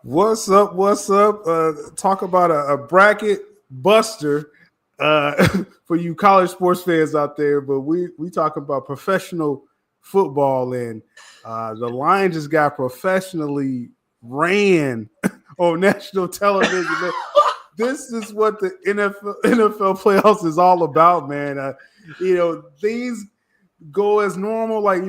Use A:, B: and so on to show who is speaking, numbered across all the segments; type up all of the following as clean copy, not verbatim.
A: What's up? What's up? Talk about a bracket buster for you college sports fans out there. But we talking about professional football, and the Lions just got professionally ran on national television. Man, this is what the NFL playoffs is all about, man. These go as normal, like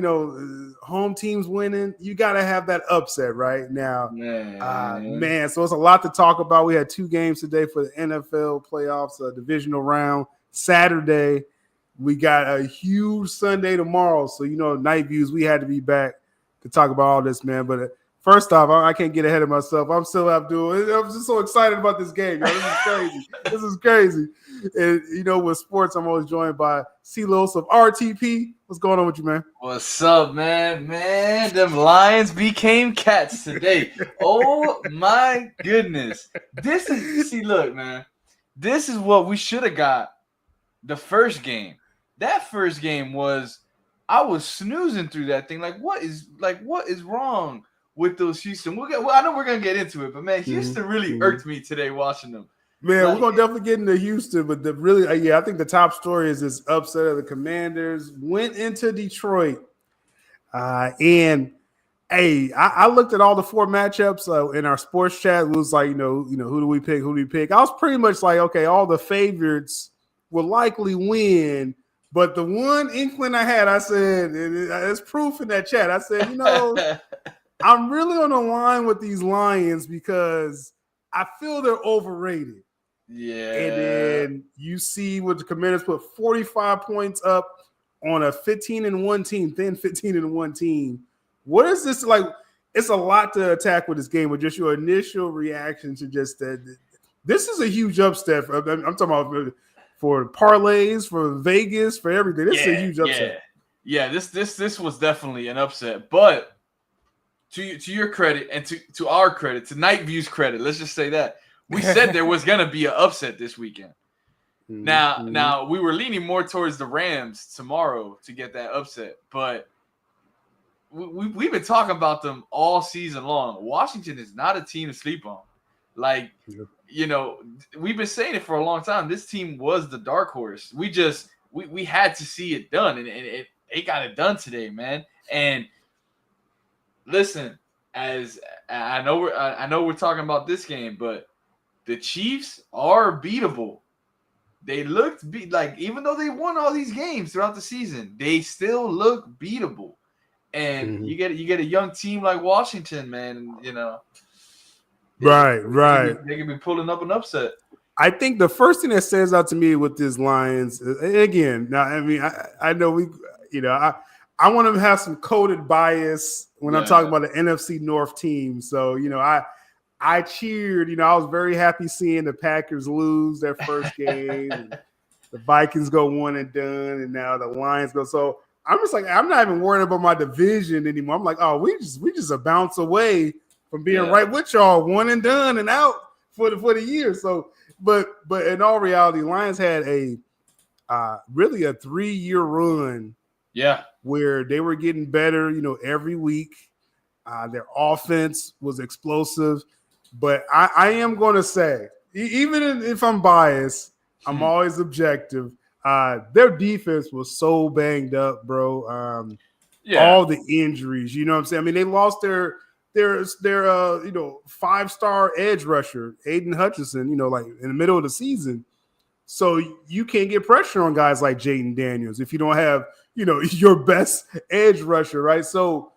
A: home teams winning. You got to have that upset right now, man. So it's a lot to talk about. We had 2 games today for the NFL playoffs, divisional round. Saturday, we got a huge Sunday tomorrow. So night views. We had to be back to talk about all this, man. But first off, I can't get ahead of myself. I'm still Abdul. I'm just so excited about this game, yo. This is crazy. This is crazy. And with sports, I'm always joined by C-Los of RTP. What's going on with you, man?
B: What's up, man? Man, them Lions became cats today. Oh my goodness. Look, man. This is what we should have got the first game. That first game I was snoozing through that thing. What is wrong with those Houston? I know we're gonna get into it, but man, Houston really irked me today watching them.
A: Man, we're gonna definitely get into Houston, but I think the top story is this upset of the Commanders went into Detroit, and I looked at all the 4 matchups in our sports chat. It was like, who do we pick? Who do we pick? I was pretty much like, okay, all the favorites will likely win, but the one inkling I had, I said, it's proof in that chat. I said, I'm really on the line with these Lions because I feel they're overrated.
B: Yeah.
A: And then you see what the Commanders put 45 points up on a 15-1 team, then 15-1 team. What is this like? It's a lot to attack with this game, but just your initial reaction to just that. This is a huge upset. I'm talking about for parlays, for Vegas, for everything. This is a huge upset.
B: Yeah, this was definitely an upset. But to your credit and to our credit, to Night View's credit, let's just say that. We said there was going to be an upset this weekend. Now we were leaning more towards the Rams tomorrow to get that upset, but we've been talking about them all season long. Washington is not a team to sleep on. We've been saying it for a long time. This team was the dark horse. We had to see it done, and it got it done today, man. And listen, as I know we're talking about this game, but the Chiefs are beatable. They looked even though they won all these games throughout the season, they still look beatable. And you get a young team like Washington, man.
A: Right.
B: They can be pulling up an upset.
A: I think the first thing that stands out to me with these Lions, again, now I know I want to have some coded bias when I'm talking about the NFC North team. So I cheered. I was very happy seeing the Packers lose their first game. And the Vikings go 1 and done, and now the Lions go. So I'm just like, I'm not even worried about my division anymore. I'm like, oh, we just a bounce away from being right with y'all, 1 and done and out for the year. So, but in all reality, Lions had a really a 3-year run.
B: Yeah,
A: where they were getting better, every week. Their offense was explosive. But I am going to say, even if I'm biased, I'm always objective. Their defense was so banged up, bro. All the injuries, you know what I'm saying? I mean, they lost their 5-star edge rusher, Aiden Hutchinson, in the middle of the season. So you can't get pressure on guys like Jaden Daniels if you don't have, your best edge rusher, right? So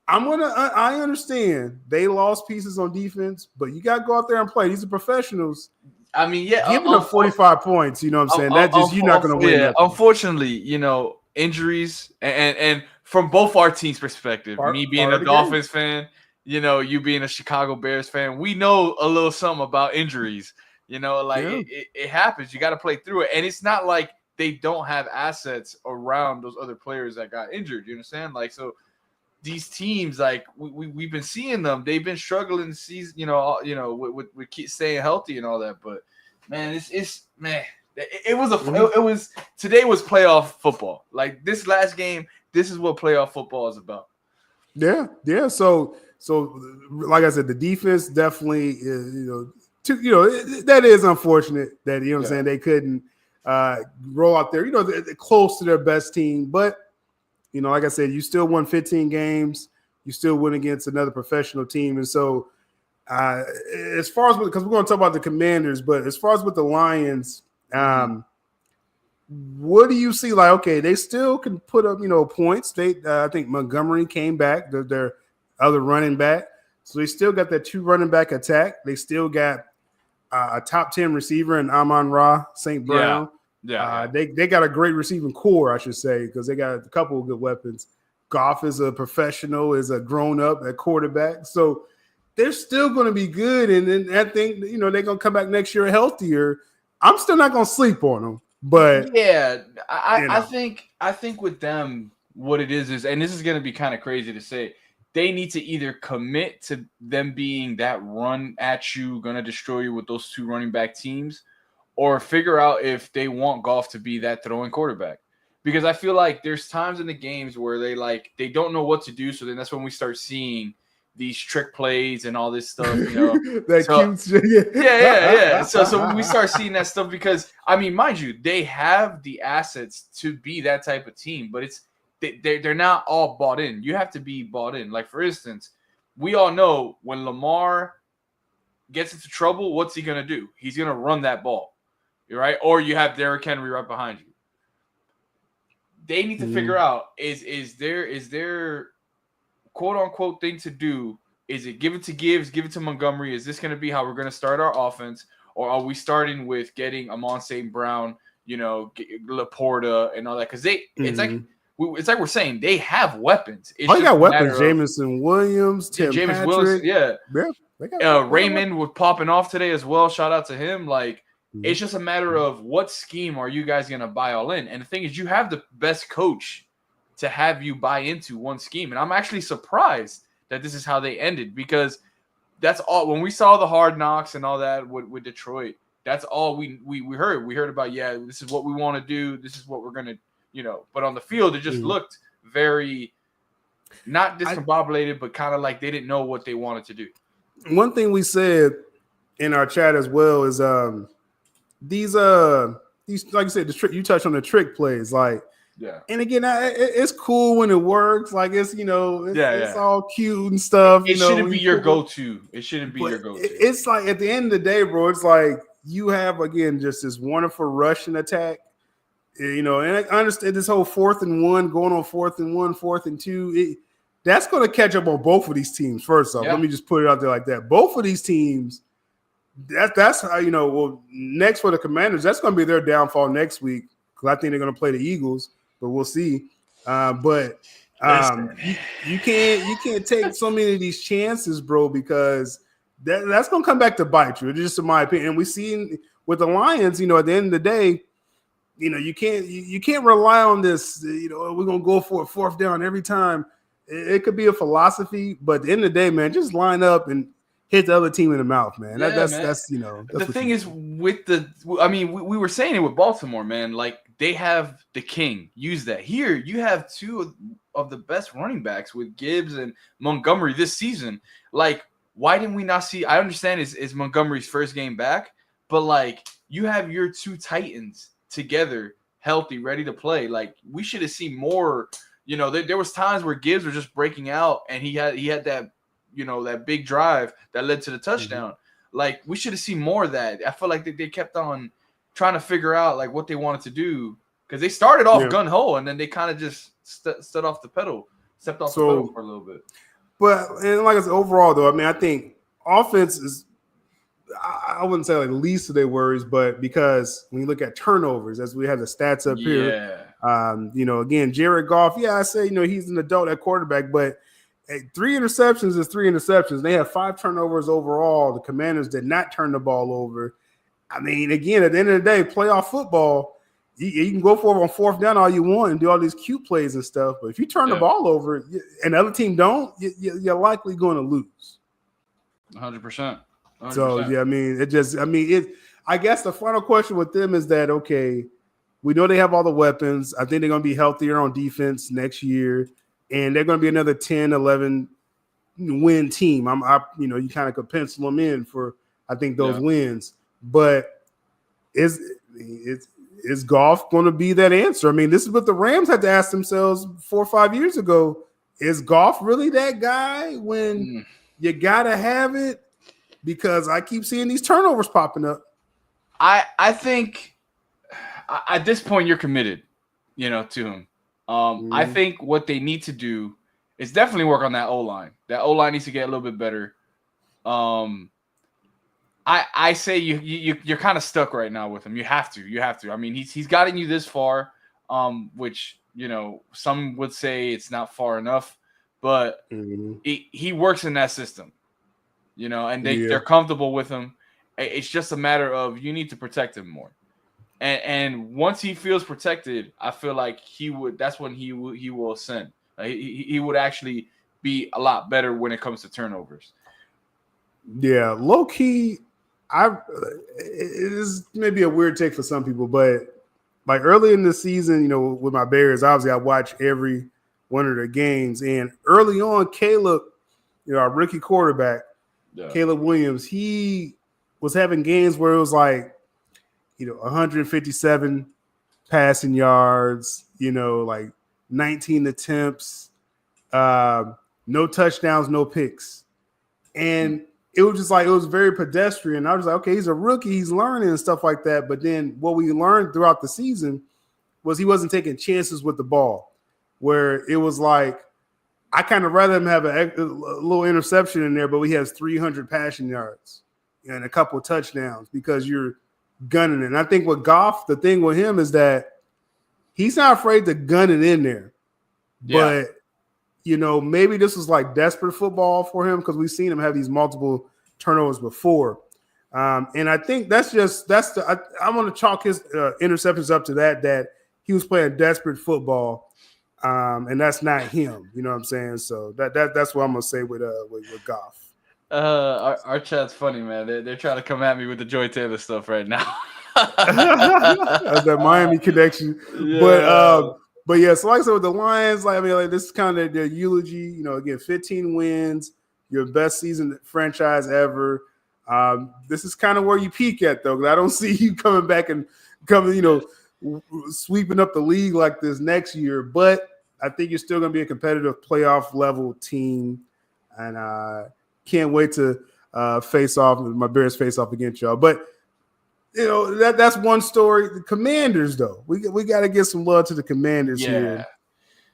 A: I understand they lost pieces on defense, but you got to go out there and play. These are professionals.
B: I mean,
A: give them 45 points. You know what I'm saying? That just you're not going to win.
B: Yeah, unfortunately, injuries and from both our teams' perspective, me being a Dolphins fan, you being a Chicago Bears fan, we know a little something about injuries. It happens. You got to play through it, and it's not like they don't have assets around those other players that got injured. You understand? So. These teams, we've been seeing them, they've been struggling this season, with staying healthy and all that. But man, it was today was playoff football. Like this last game, this is what playoff football is about.
A: Yeah. So like I said, the defense definitely is, that is unfortunate that, what I'm saying, they couldn't roll out there, they're close to their best team. But, like I said, you still won 15 games. You still win against another professional team. And so as far as, because we're going to talk about the Commanders, but as far as with the Lions, what do you see? Like, okay, they still can put up, points. I think Montgomery came back, their other running back. So they still got that 2 running back attack. They still got a top 10 receiver in Amon-Ra St. Brown.
B: Yeah.
A: They got a great receiving core, I should say, because they got a couple of good weapons. Goff is a professional, is a grown-up at quarterback. So they're still going to be good. And then I think, they're going to come back next year healthier. I'm still not going to sleep on them. But
B: yeah, I think with them, what it is, and this is going to be kind of crazy to say, they need to either commit to them being that run at you, going to destroy you with those 2 running back teams, or figure out if they want Goff to be that throwing quarterback. Because I feel like there's times in the games where they don't know what to do. So then that's when we start seeing these trick plays and all this stuff, Yeah. So we start seeing that stuff because, mind you, they have the assets to be that type of team, but they're not all bought in. You have to be bought in. Like, for instance, we all know when Lamar gets into trouble, what's he going to do? He's going to run that ball, right? Or you have Derrick Henry right behind you. They need to figure out, is there quote unquote thing to do? Is it give it to Gibbs, give it to Montgomery? Is this going to be how we're going to start our offense? Or are we starting with getting Amon St. Brown, Laporta and all that? Because it's like we're saying they have weapons.
A: They got weapons. Jameson Williams, Tim
B: James
A: Patrick.
B: Willis,
A: yeah.
B: Raymond was popping off today as well. Shout out to him. It's just a matter of what scheme are you guys going to buy all in? And the thing is, you have the best coach to have you buy into one scheme. And I'm actually surprised that this is how they ended, because that's all. When we saw the Hard Knocks and all that with Detroit, that's all we heard. We heard about, this is what we want to do. This is what we're going to, but on the field, it just looked very not discombobulated, but kind of like they didn't know what they wanted to do.
A: One thing we said in our chat as well is these like you said, you touched on the trick plays, and again, it's cool when it works, it's it's all cute and stuff.
B: It shouldn't be your go-to. It shouldn't be your go-to.
A: It's like at the end of the day, bro, it's like you have again just this wonderful rushing attack, and I understand this whole 4th and 1 going on 4th and 1, 4th and 2. That's going to catch up on both of these teams. First off, let me just put it out there like that. Both of these teams. That's how next for the Commanders, that's going to be their downfall next week, because I think they're going to play the Eagles, but we'll see. But you can't take so many of these chances, bro, because that's going to come back to bite you. Just in my opinion, and we see with the Lions, at the end of the day, you can't rely on this. We're going to go for a 4th down every time. It could be a philosophy, but at the end of the day, man, just line up and hit the other team in the mouth, man. That's
B: the thing is with we were saying it with Baltimore, man. Like, they have the king. Use that. Here, you have 2 of the best running backs with Gibbs and Montgomery this season. Like, why didn't we not see? I understand it's Montgomery's first game back, but you have your 2 Titans together, healthy, ready to play. Like, we should have seen more. There was times where Gibbs was just breaking out, and he had that. That big drive that led to the touchdown. Like, we should have seen more of that. I feel like they kept on trying to figure out what they wanted to do, because they started off gun ho, and then they kind of just stepped off the pedal for a little bit.
A: But and like I said, overall though, I think offense is, I wouldn't say least of their worries, but because when you look at turnovers, as we have the stats up here, again, Jared Goff, I say he's an adult at quarterback, but 3 interceptions is 3 interceptions. They have 5 turnovers overall. The Commanders did not turn the ball over. Again, at the end of the day, playoff football, you can go for it on 4th down all you want and do all these cute plays and stuff. But if you turn the ball over and the other team don't, you're likely going to lose.
B: 100%.
A: So, I guess the final question with them is that, okay, we know they have all the weapons. I think they're going to be healthier on defense next year. and they're going to be another 10, 11 win team. You kind of could pencil them in for, I think, those wins. But is Goff going to be that answer? I mean, this is what the Rams had to ask themselves 4 or 5 years ago. Is Goff really that guy when you got to have it? Because I keep seeing these turnovers popping up.
B: I think at this point you're committed, to him. I think what they need to do is definitely work on that O-line. That O-line needs to get a little bit better. I say you're kind of stuck right now with him. You have to. I mean, he's gotten you this far, which some would say it's not far enough, but he works in that system, and they're comfortable with him. It's just a matter of you need to protect him more. And once he feels protected, I feel like that's when he will ascend. He would actually be a lot better when it comes to turnovers.
A: Yeah, low key, it is maybe a weird take for some people, but like early in the season, with my Bears, obviously I watch every one of their games, and early on, Caleb, our rookie quarterback, Caleb Williams, he was having games where it was like, 157 passing yards, like 19 attempts, no touchdowns, no picks. And it was just like, it was very pedestrian. I was like, okay, he's a rookie, he's learning and stuff like that. But then what we learned throughout the season was he wasn't taking chances with the ball, where it was like, I kind of rather him have a little interception in there, but he has 300 passing yards and a couple of touchdowns because you're gunning it. And I think with Goff, the thing with him is that he's not afraid to gun it in there. Yeah. But, maybe this was like desperate football for him because we've seen him have these multiple turnovers before. And I think I want to chalk his interceptions up to that he was playing desperate football. And that's not him. You know what I'm saying? So that's what I'm going to say with Goff.
B: Our chat's funny, man. They're trying to come at me with the Joy Taylor stuff right now.
A: That's that Miami connection. Yeah. But yeah, so like I said with the Lions, this is kind of their eulogy. Again, 15 wins, your best season franchise ever. This is kind of where you peak at, though. I don't see you coming back and sweeping up the league like this next year. But I think you're still going to be a competitive playoff level team, and can't wait to face off. My Bears face off against y'all. But that's one story. The Commanders, though, we got to give some love to the Commanders here.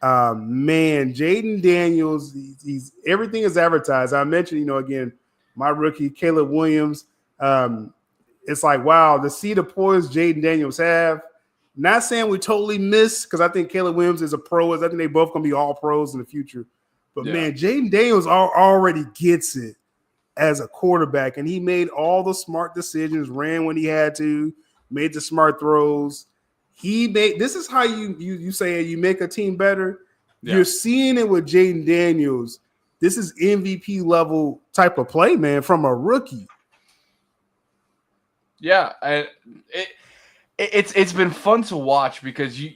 A: Man, Jaden Daniels, he's everything is advertised. I mentioned, again, my rookie Caleb Williams. It's like, wow, to see the poise Jaden Daniels have. Not saying we totally miss, because I think Caleb Williams is a pro. I think they both gonna be all pros in the future. But man, Jaden Daniels already gets it as a quarterback, and he made all the smart decisions, ran when he had to, made the smart throws. This is how you say you make a team better. Yeah. You're seeing it with Jaden Daniels. This is MVP level type of play, man, from a rookie.
B: Yeah, it's been fun to watch because you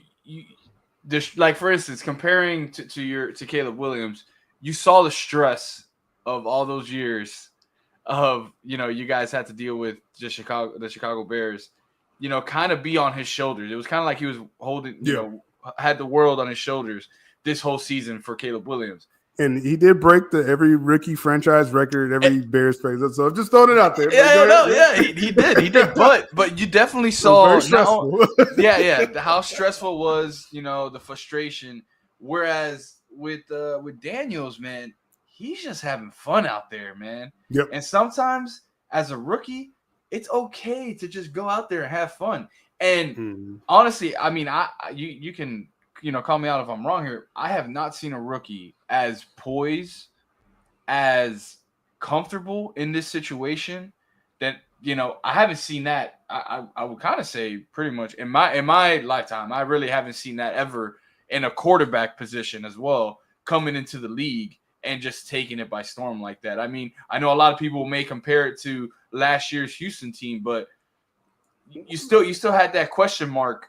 B: like, for instance, comparing to Caleb Williams, you saw the stress of all those years of, you guys had to deal with the Chicago Bears, kind of be on his shoulders. It was kind of like he was holding, had the world on his shoulders this whole season for Caleb Williams.
A: And he did break every rookie franchise record, every Bears plays. So I'm just throwing it out there.
B: He did. But you definitely saw
A: very stressful.
B: How stressful it was, the frustration. Whereas with Daniels, man, he's just having fun out there, man.
A: Yep.
B: And sometimes as a rookie, it's okay to just go out there and have fun. And honestly, I mean, you can call me out if I'm wrong here. I have not seen a rookie as poised, as comfortable in this situation that, I haven't seen that. I would kind of say pretty much in my lifetime, I really haven't seen that ever in a quarterback position as well, coming into the league and just taking it by storm like that. I mean, I know a lot of people may compare it to last year's Houston team, but you still had that question mark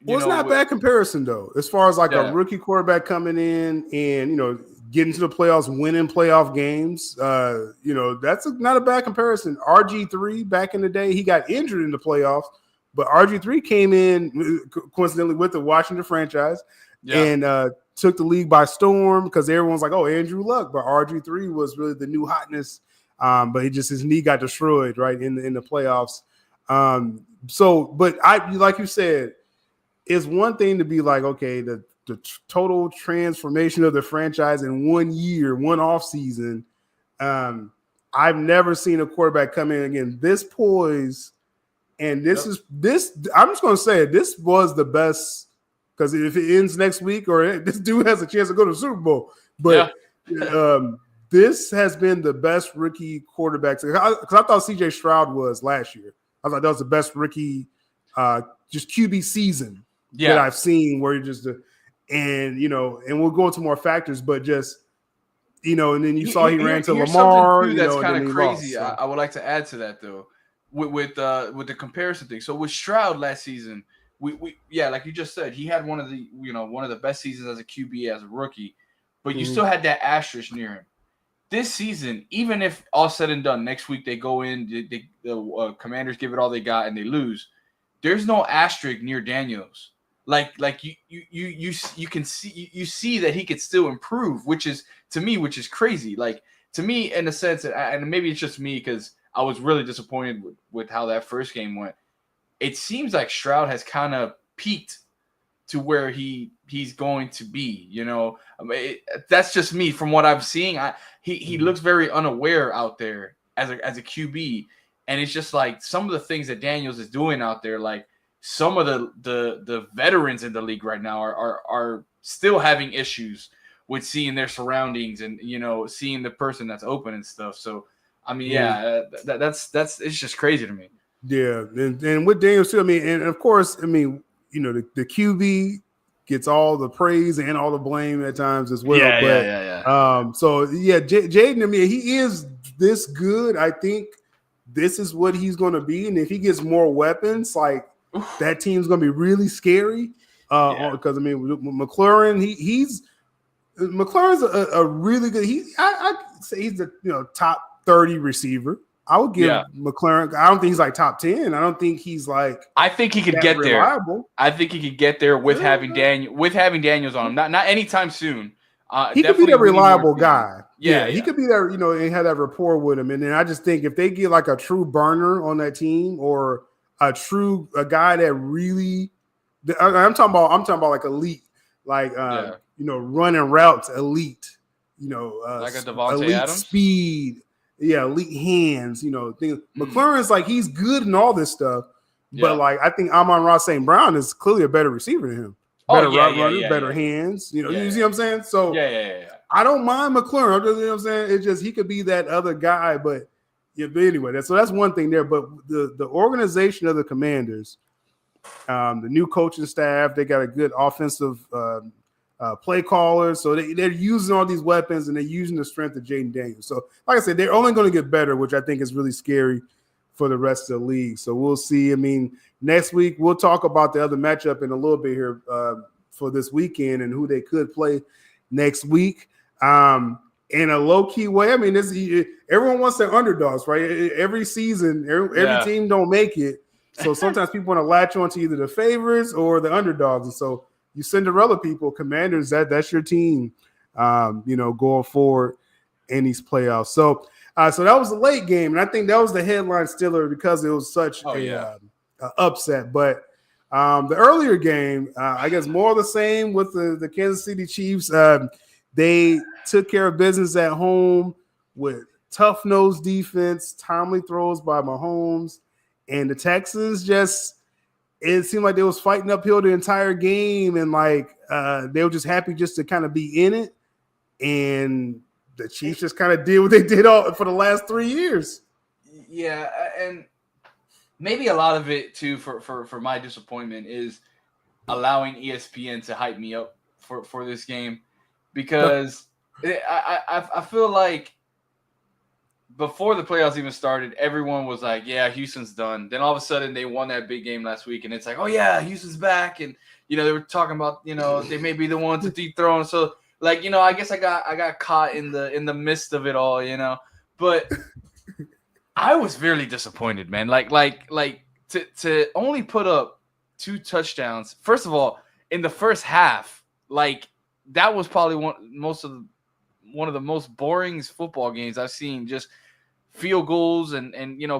A: Well, it's not a bad comparison though, as far as like a rookie quarterback coming in and getting to the playoffs, winning playoff games. That's not a bad comparison. RG3 back in the day, he got injured in the playoffs, but RG3 came in coincidentally with the Washington franchise and took the league by storm because everyone's like, "Oh, Andrew Luck," but RG3 was really the new hotness. But his knee got destroyed right in the playoffs. But like you said, it's one thing to be like, okay, the total transformation of the franchise in 1 year, one off season. I've never seen a quarterback come in again this poise, and this. I'm just going to say it. This was the best because if it ends next week, or this dude has a chance to go to the Super Bowl, but this has been the best rookie quarterback because I thought C.J. Stroud was last year. I thought that was the best rookie, just QB season. That I've seen where you and we'll go into more factors, but just, and then you saw he ran to Lamar.
B: That's kind of crazy. Lost, so. I would like to add to that though, with the comparison thing. So with Stroud last season, we like you just said, he had one of the best seasons as a QB as a rookie, but you still had that asterisk near him. This season, even if all said and done, next week they go in, the Commanders give it all they got and they lose, there's no asterisk near Daniels. Like you can see that he could still improve, which is crazy. Like to me, in a sense, and maybe it's just me because I was really disappointed with how that first game went. It seems like Stroud has kind of peaked to where he's going to be. That's just me from what I'm seeing. He looks very unaware out there as a QB, and it's just like some of the things that Daniels is doing out there, like. Some of the veterans in the league right now are still having issues with seeing their surroundings and seeing the person that's open and stuff. So I mean, that's it's just crazy to me.
A: Yeah, and with Daniels too. I mean, and of course, I mean, the QB gets all the praise and all the blame at times as well. So Jaden, I mean, he is this good. I think this is what he's going to be, and if he gets more weapons, like. That team's going to be really scary because I mean McLaurin, McLaurin's a really good. I say he's the top 30 receiver. I would give McLaurin. I don't think he's like top 10. I don't think he's like.
B: I think he could get reliable. There. I think he could get there with having Daniels on him. Not anytime soon.
A: He could be that reliable guy. He could be there. And have that rapport with him. And then I just think if they get like a true burner on that team or. A guy that really, I'm talking about like elite, like running routes, elite,
B: like a Devontae
A: elite
B: Adams?
A: Speed, elite hands, things. McLaurin's like he's good in all this stuff, but like I think Amon-Ra St. Brown is clearly a better receiver than him, better route runner, better hands, you see what I'm saying? So I don't mind McLaurin, you know what I'm saying? It's just he could be that other guy, but. Yeah, but anyway, that's one thing there. But the organization of the Commanders, the new coaching staff, they got a good offensive play caller. So they're using all these weapons and they're using the strength of Jaden Daniels. So, like I said, they're only going to get better, which I think is really scary for the rest of the league. So we'll see. I mean, next week we'll talk about the other matchup in a little bit here for this weekend and who they could play next week. In a low-key way, I mean, everyone wants their underdogs, right? Every season, every team don't make it. So sometimes people want to latch on to either the favorites or the underdogs. And so you Cinderella people, Commanders, that's your team, going forward in these playoffs. So that was a late game, and I think that was the headline stiller because it was such a upset. But the earlier game, I guess more of the same with the Kansas City Chiefs. They took care of business at home with tough-nosed defense, timely throws by Mahomes, and the Texans it seemed like they was fighting uphill the entire game, and like they were just happy just to kind of be in it, and the Chiefs just kind of did what they did for the last 3 years.
B: Yeah, and maybe a lot of it too for my disappointment is allowing ESPN to hype me up for this game. Because I feel like before the playoffs even started, everyone was like, yeah, Houston's done. Then all of a sudden they won that big game last week, and it's like, oh yeah, Houston's back. And they were talking about, they may be the one to dethrone. So like, I guess I got caught in the midst of it all, But I was very disappointed, man. Like to only put up 2 touchdowns. First of all, in the first half, like that was probably one of the most boring football games I've seen. Just field goals and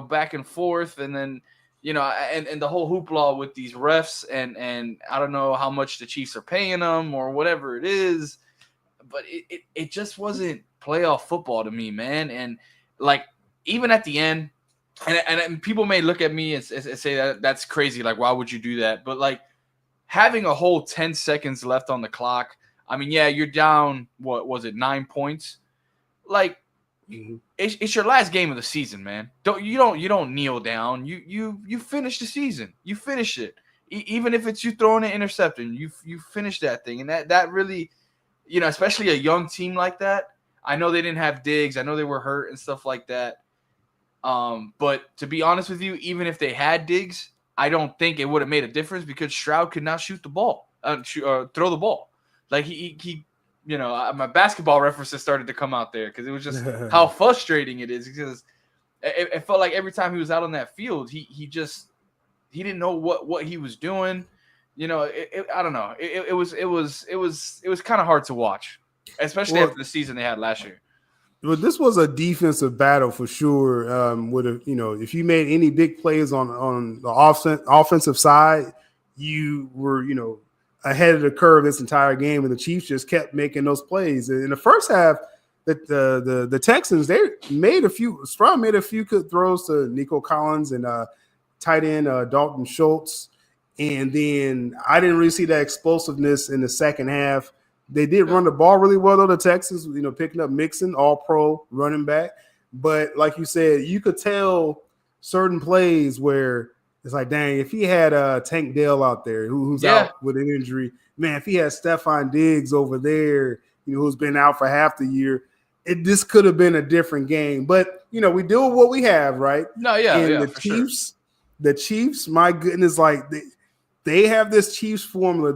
B: back and forth, and then and the whole hoopla with these refs and I don't know how much the Chiefs are paying them or whatever it is, but it just wasn't playoff football to me, man. And like even at the end, and people may look at me and say that that's crazy, like why would you do that? But like having a whole 10 seconds left on the clock, I mean, yeah, you're down, what was it, 9 points? Like, it's your last game of the season, man. You don't kneel down. You finish the season. You finish it. Even if it's you throwing an interception, you finish that thing. And that really, especially a young team like that. I know they didn't have Diggs. I know they were hurt and stuff like that. But to be honest with you, even if they had Diggs, I don't think it would have made a difference because Stroud could not shoot the ball, throw the ball. Like he my basketball references started to come out there because it was just how frustrating it is, because it felt like every time he was out on that field, he didn't know what he was doing. I don't know. It was kind of hard to watch, especially after the season they had last year.
A: Well, this was a defensive battle for sure. If you made any big plays on the offensive side, you were ahead of the curve this entire game, and the Chiefs just kept making those plays. In the first half, the Texans, Stroud made a few good throws to Nico Collins and tight end Dalton Schultz, and then I didn't really see that explosiveness in the second half. They did run the ball really well, though, the Texans, picking up Mixon, all-pro running back. But like you said, you could tell certain plays where it's like, dang, if he had Tank Dell out there who's out with an injury, man, if he had Stephon Diggs over there, who's been out for half the year, this could have been a different game. But, we deal with what we have, right?
B: No, yeah,
A: and the Chiefs, my goodness, like they have this Chiefs formula.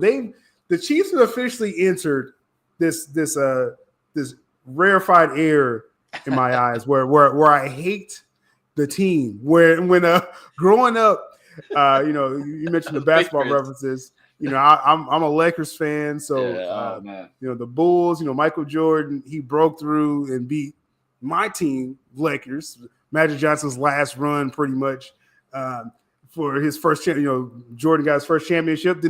A: The Chiefs have officially entered this rarefied air in my eyes where I hate the team. When growing up, you mentioned the basketball references. I'm a Lakers fan, so the Bulls. Michael Jordan, he broke through and beat my team, Lakers. Magic Johnson's last run, pretty much, for his first. Jordan got his first championship.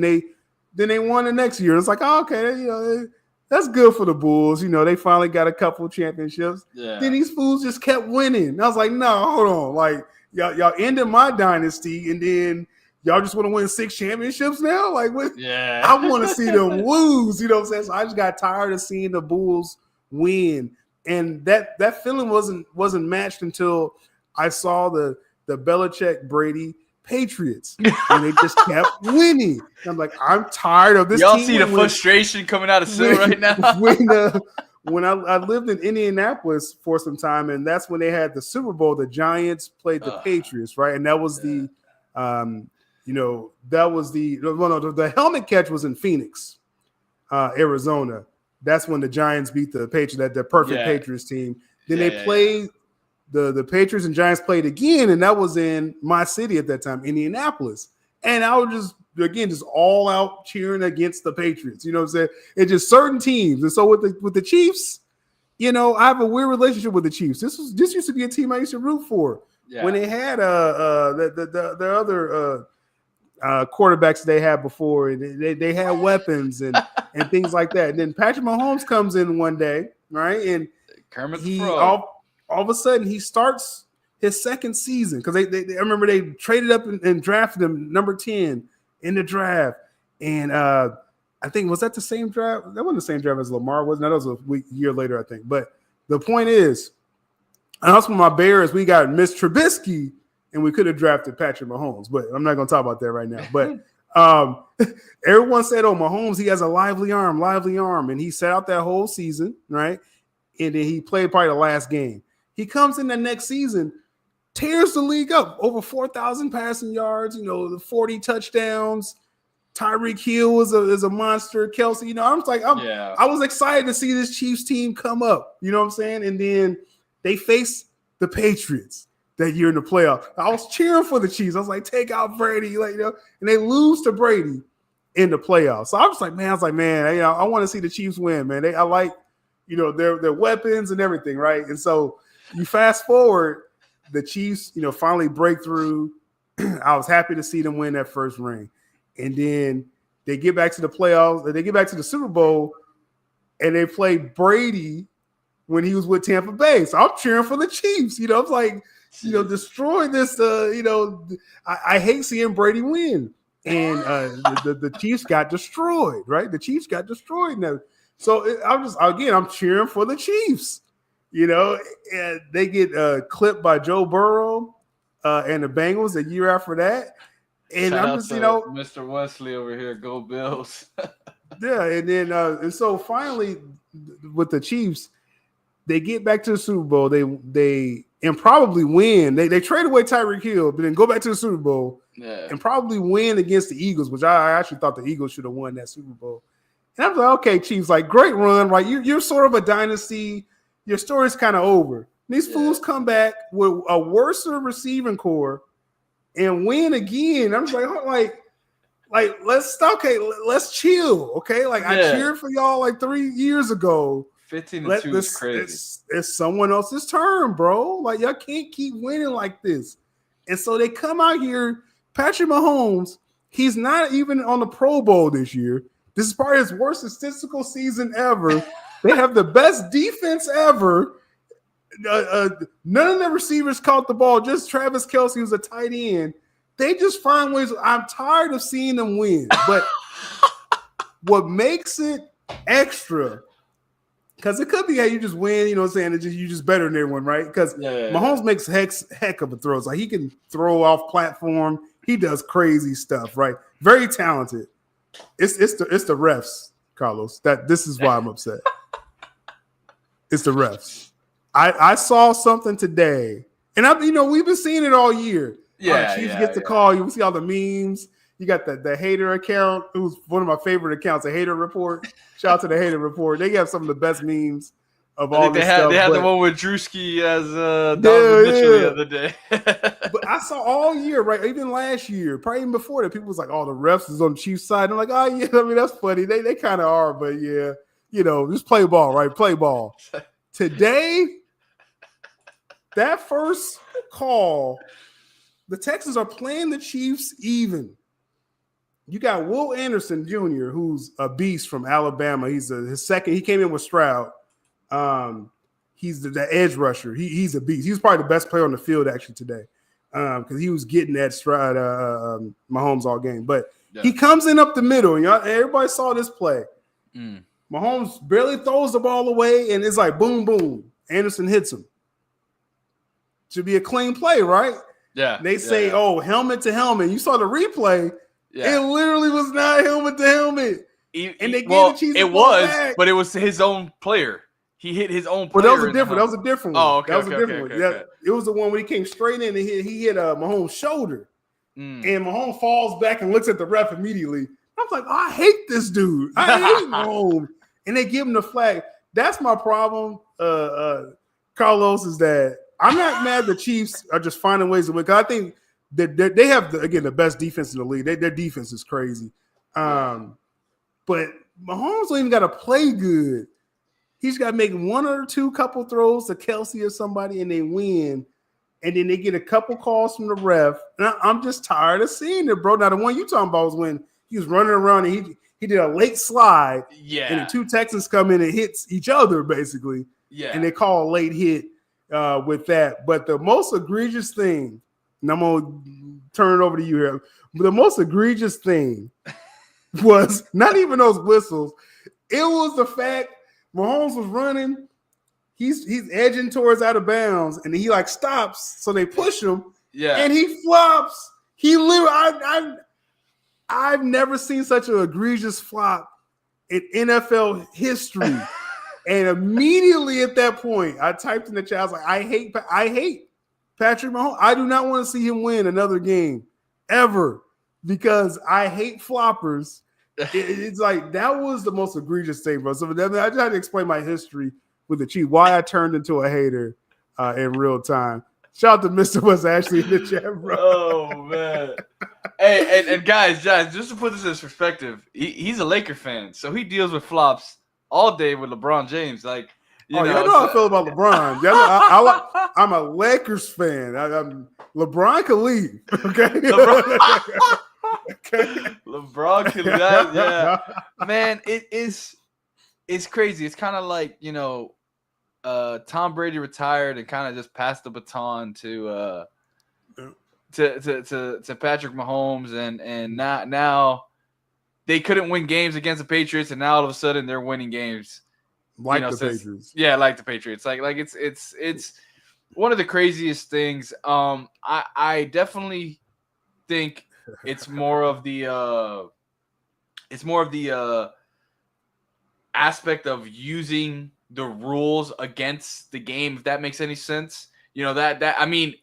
A: Then they won the next year. It's like, oh, okay, that's good for the Bulls. They finally got a couple of championships. Yeah. Then these fools just kept winning. And I was like, no, hold on. Like, y'all ended my dynasty, and then y'all just want to win 6 championships now? Like, what?
B: Yeah.
A: I want to see them lose. You know what I'm saying? So I just got tired of seeing the Bulls win. And that feeling wasn't matched until I saw the Belichick Brady Patriots, and they just kept winning. And I'm like, I'm tired of this.
B: Y'all see the frustration coming out of Sil right now.
A: When I lived in Indianapolis for some time, and that's when they had the Super Bowl. The Giants played the Patriots, right? And that was the helmet catch was in Phoenix, Arizona. That's when the Giants beat the Patriots, that perfect Patriots team. Then they played. The Patriots and Giants played again, and that was in my city at that time, Indianapolis. And I was just all out cheering against the Patriots. You know what I'm saying? It's just certain teams. And so with the Chiefs, I have a weird relationship with the Chiefs. This used to be a team I used to root for. Yeah. When they had the other quarterbacks they had before, and they had weapons and things like that. And then Patrick Mahomes comes in one day, right? And
B: Kermit the Frog.
A: All of a sudden, he starts his second season because I remember they traded up and drafted him number 10 in the draft. And I think, was that the same draft? That wasn't the same draft as Lamar, wasn't it? That was a year later, I think. But the point is, and also with my Bears, we got Miss Trubisky, and we could have drafted Patrick Mahomes. But I'm not going to talk about that right now. But everyone said, oh, Mahomes, he has a lively arm. And he sat out that whole season, right? And then he played probably the last game. He comes in the next season, tears the league up, over 4,000 passing yards, the 40 touchdowns. Tyreek Hill is a monster. Kelsey, I was excited to see this Chiefs team come up. You know what I'm saying? And then they face the Patriots that year in the playoff. I was cheering for the Chiefs. I was like, take out Brady, and they lose to Brady in the playoffs. So I was like, man, I want to see the Chiefs win, man. I like, their weapons and everything, right? And so you fast forward, the Chiefs, finally break through. I was happy to see them win that first ring. And then they get back to the playoffs. They get back to the Super Bowl, and they play Brady when he was with Tampa Bay. So I'm cheering for the Chiefs. It's like, destroy this. I hate seeing Brady win. And the Chiefs got destroyed, right? The Chiefs got destroyed now. So I'm cheering for the Chiefs. And they get clipped by Joe Burrow and the Bengals a year after that. And
B: Shout
A: I'm just,
B: Mr. Wesley over here, go Bills.
A: Yeah, and then and so finally with the Chiefs, they get back to the Super Bowl. They probably win. They trade away Tyreek Hill, but then go back to the Super Bowl and probably win against the Eagles, which I actually thought the Eagles should have won that Super Bowl. And I was like, okay, Chiefs, like great run, right? You're sort of a dynasty. Your story's kind of over. These fools come back with a worse receiving core and win again. I'm just like let's stop. Okay, let's chill. Okay, I cheered for y'all like 3 years ago.
B: 15-2 is crazy.
A: It's someone else's turn, bro. Like y'all can't keep winning like this. And so they come out here. Patrick Mahomes, he's not even on the Pro Bowl this year. This is probably his worst statistical season ever. They have the best defense ever. None of the receivers caught the ball. Just Travis Kelce, who's a tight end. They just find ways. I'm tired of seeing them win. But what makes it extra, because it could be how you just win, you know what I'm saying? You just better than everyone, right? Because Mahomes makes heck of a throws. Like he can throw off platform. He does crazy stuff, right? Very talented. It's the refs, Carlos. This is why I'm upset. It's the refs. I saw something today, and we've been seeing it all year. Chiefs get the call. You see all the memes. You got the hater account, who's one of my favorite accounts, the Hater Report. Shout out to the Hater Report. They have some of the best memes of all this stuff.
B: They had the one with Drewski as Donovan Mitchell the other day.
A: But I saw all year, right? Even last year, probably even before that, people was like, "Oh, the refs is on the Chiefs side." I'm like, "Oh yeah, I mean that's funny. They kind of are, but yeah, just play ball, right? Play ball." Today, that first call, the Texans are playing the Chiefs even. You got Will Anderson Jr., who's a beast from Alabama. He's his second. He came in with Stroud. He's the edge rusher. He's a beast. He's probably the best player on the field actually today because he was getting that Stroud Mahomes all game. But he comes in up the middle. Everybody saw this play. Mahomes barely throws the ball away, and it's like boom, boom. Anderson hits him. Should be a clean play, right?
B: Yeah.
A: They say, oh, helmet to helmet. You saw the replay. Yeah. It literally was not helmet to helmet. And they gave the Chiefs the ball back.
B: But it was his own player. He hit his own player.
A: But that was a different one.
B: Oh, okay.
A: That was a different one. Okay. It was the one where he came straight in and he hit Mahomes' shoulder. And Mahomes falls back and looks at the ref immediately. I was like, I hate this dude. I hate Mahomes. And they give him the flag. That's my problem, Carlos, is that I'm not mad the Chiefs are just finding ways to win. Because I think that they have, the best defense in the league. Their defense is crazy. But Mahomes don't even got to play good. He's got to make one or two couple throws to Kelsey or somebody, and they win. And then they get a couple calls from the ref. And I'm just tired of seeing it, bro. Now, the one you talking about was when he was running around and he did a late slide. Yeah. And the two Texans come in and hits each other, basically. Yeah. And they call a late hit with that. But the most egregious thing, and I'm going to turn it over to you here, but the most egregious thing was not even those whistles. It was the fact Mahomes was running. He's edging towards out of bounds, and he stops, so they push him. Yeah, and he flops. He literally, I've never seen such an egregious flop in NFL history. And immediately at that point, I typed in the chat, I was like, I hate Patrick Mahomes. I do not want to see him win another game ever because I hate floppers. It's like that was the most egregious thing, bro. So I just had to explain my history with the Chiefs, why I turned into a hater in real time. Shout out to Mr. West Ashley in the chat, bro.
B: Oh, man. Hey, and guys, just to put this in perspective, he's a Laker fan, so he deals with flops all day with LeBron James. Like,
A: you know how I feel about LeBron. I'm a Lakers fan. I'm LeBron can leave. Okay.
B: LeBron can leave. Yeah. Man, it's crazy. It's kind of like, Tom Brady retired and kind of just passed the baton to Patrick Mahomes, and now they couldn't win games against the Patriots, and now all of a sudden they're winning games.
A: Patriots.
B: Yeah, like the Patriots. Like it's one of the craziest things. I definitely think it's more of the aspect of using the rules against the game, if that makes any sense. I mean,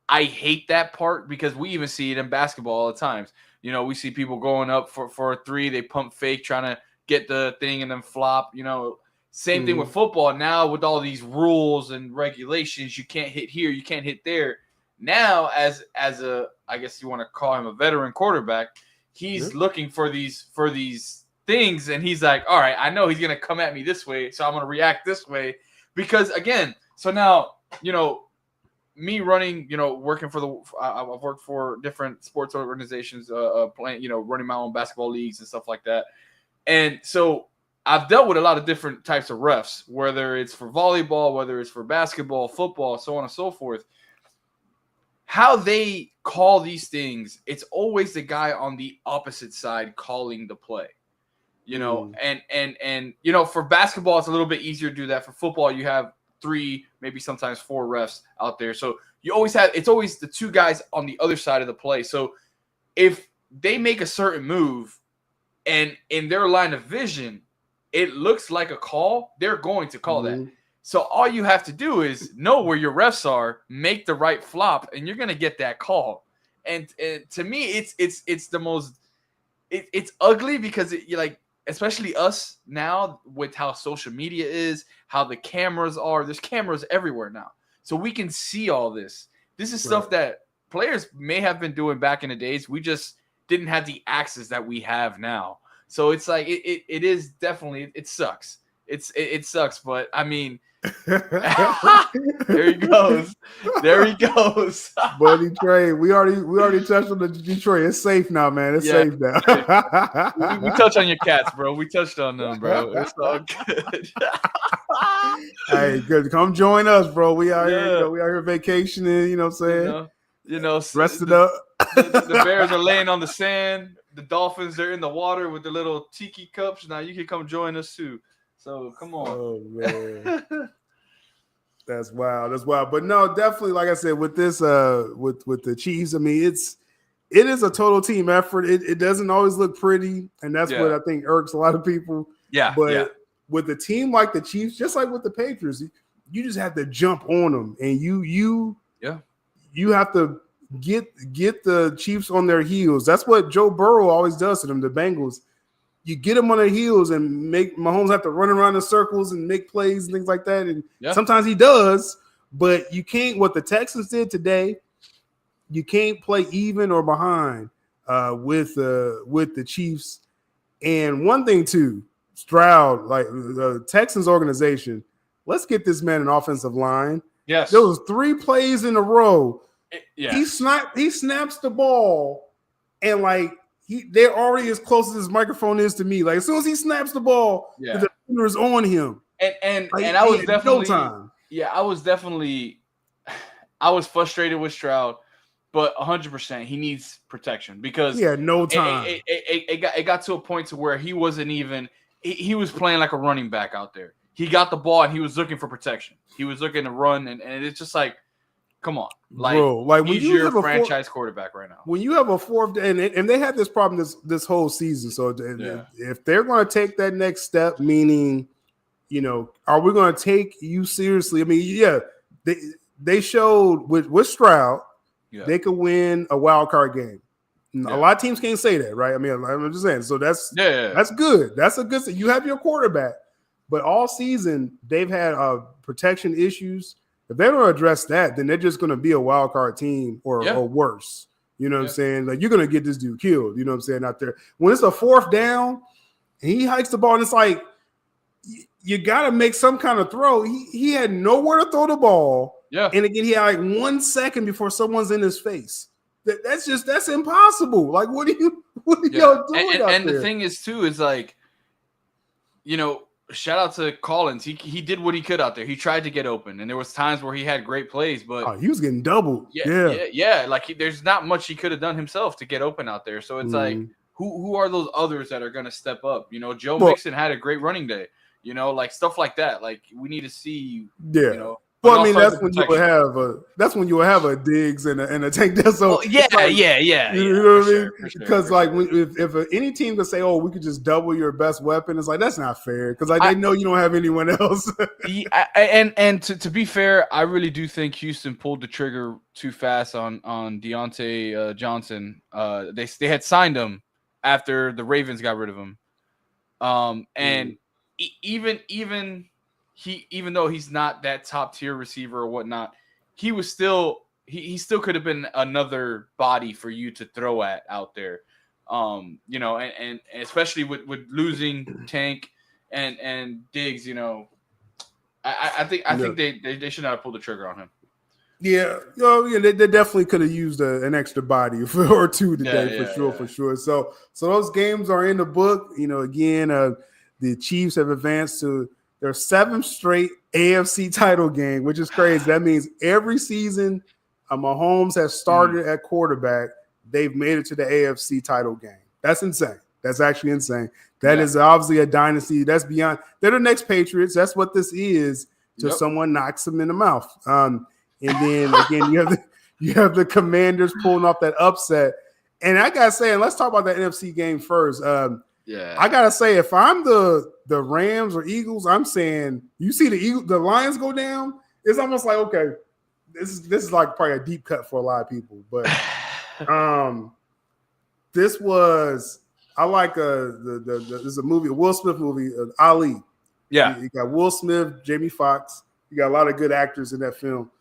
B: I hate that part because we even see it in basketball all the times. We see people going up for a three, they pump fake, trying to get the thing and then flop. Same thing with football. Now with all these rules and regulations, you can't hit here, you can't hit there. Now, as a, I guess you want to call him a veteran quarterback, he's looking for these things, and he's like, all right, I know he's gonna come at me this way, so I'm gonna react this way. Because again, so now me running, working I've worked for different sports organizations, playing, running my own basketball leagues and stuff like that, and so I've dealt with a lot of different types of refs, whether it's for volleyball, whether it's for basketball, football, so on and so forth. How they call these things, it's always the guy on the opposite side calling the play. And for basketball, it's a little bit easier to do that. For football, you have 3, maybe sometimes 4 refs out there. So it's always the 2 guys on the other side of the play. So if they make a certain move and in their line of vision, it looks like a call, they're going to call that. So all you have to do is know where your refs are, make the right flop, and you're going to get that call. And to me, it's the most, it's ugly because especially us now with how social media is, how the cameras are. There's cameras everywhere now. So we can see all this. This is stuff that players may have been doing back in the days. We just didn't have the access that we have now. So it's like, it is definitely, it sucks. It sucks, but I mean, there he goes.
A: Buddy Trey, we already touched on the Detroit. It's safe now, man. It's safe now.
B: we touched on your cats, bro. We touched on them, bro. It's all good.
A: Hey, good. Come join us, bro. We are here. We are here vacationing. You know what I'm saying? Rested up.
B: The Bears are laying on the sand. The Dolphins are in the water with the little tiki cups. Now you can come join us too. So come on.
A: Oh man. That's wild. But no, definitely, like I said, with this with the Chiefs, I mean, it is a total team effort. It doesn't always look pretty, and that's what I think irks a lot of people.
B: Yeah.
A: But with a team like the Chiefs, just like with the Patriots, you just have to jump on them, and you have to get the Chiefs on their heels. That's what Joe Burrow always does to them, the Bengals. You get them on their heels and make Mahomes have to run around in circles and make plays and things like that. And sometimes he does, but you can't. What the Texans did today, you can't play even or behind with the Chiefs. And one thing too, Stroud, like the Texans organization, let's get this man an offensive line.
B: Yes,
A: there was 3 plays in a row. He snaps the ball, and they're already as close as his microphone is to me. Like as soon as he snaps the ball, the defender is on him.
B: And I was definitely I was frustrated with Stroud, but 100% he needs protection because
A: he had no time.
B: It got to a point to where he wasn't even he was playing like a running back out there. He got the ball and he was looking for protection. He was looking to run, and it's just like, come on,
A: bro!
B: He's your franchise quarterback right now.
A: When you have a 4th, and they had this problem this whole season. So if they're going to take that next step, meaning, are we going to take you seriously? I mean, yeah, they showed with Stroud, they could win a wild card game. A lot of teams can't say that, right? I mean, I'm just saying. So that's good. That's a good thing. You have your quarterback, but all season they've had protection issues. If they don't address that, then they're just going to be a wild card team or worse. You know what I'm saying? Like, you're going to get this dude killed. You know what I'm saying? Out there. When it's a fourth down, and he hikes the ball, and it's like, you got to make some kind of throw. He had nowhere to throw the ball.
B: Yeah.
A: And again, he had like 1 second before someone's in his face. That's impossible. Like, what are y'all doing out
B: and
A: there?
B: The thing is, too, is like, shout out to Collins. He did what he could out there. He tried to get open, and there was times where he had great plays, but
A: he was getting doubled.
B: Yeah. Like, there's not much he could have done himself to get open out there. So it's like, who are those others that are going to step up? Joe Mixon had a great running day. Like stuff like that. Like, we need to see.
A: Well, I mean, that's when you will have a Diggs and a Tank. So
B: yeah.
A: You know what I mean? Because if any team could say, "Oh, we could just double your best weapon," it's like, that's not fair, because they know you don't have anyone else.
B: and to be fair, I really do think Houston pulled the trigger too fast on Deontay Johnson. They had signed him after the Ravens got rid of him, and even though he's not that top tier receiver or whatnot, he was still he still could have been another body for you to throw at out there. And especially with losing Tank and Diggs, I think they should not have pulled the trigger on him.
A: Yeah, they definitely could have used an extra body or two today for sure. So those games are in the book. Again, the Chiefs have advanced to their 7th straight AFC title game, which is crazy. That means every season Mahomes has started at quarterback, they've made it to the AFC title game. That's insane. That's actually insane. That is obviously a dynasty. That's beyond. They're the next Patriots. That's what this is till someone knocks them in the mouth. And then again, you have the Commanders pulling off that upset. And I gotta say, and let's talk about that NFC game first. I gotta say, if I'm the Rams or Eagles, I'm saying, you see the Lions go down, it's almost like, okay, this is like probably a deep cut for a lot of people, but this was, I like there's a movie, a Will Smith movie, Ali.
B: Yeah,
A: you got Will Smith, Jamie Foxx. You got a lot of good actors in that film,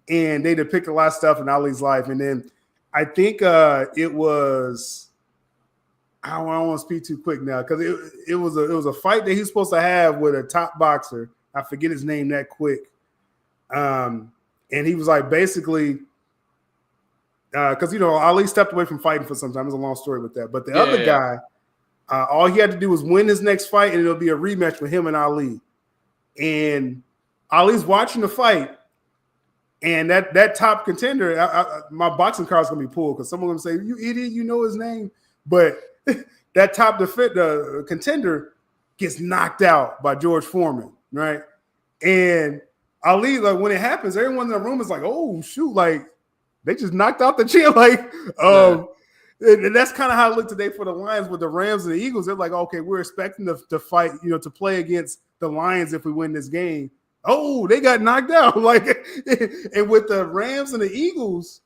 A: and they depict a lot of stuff in Ali's life. And then I think it was. I don't want to speak too quick now, because it was a fight that he's supposed to have with a top boxer. I forget his name that quick. And he was like, basically, because Ali stepped away from fighting for some time. There's a long story with that. But the other guy, all he had to do was win his next fight, and it'll be a rematch with him and Ali. And Ali's watching the fight, and that top contender, my boxing card's gonna be pulled, because someone's gonna say, "You idiot, you know his name," but that top contender gets knocked out by George Foreman, right? And Ali, like, when it happens, everyone in the room is like, "Oh shoot!" Like, they just knocked out the champ. Like, and that's kind of how it looked today for the Lions with the Rams and the Eagles. They're like, "Okay, we're expecting to fight, to play against the Lions if we win this game." Oh, they got knocked out. Like, and with the Rams and the Eagles,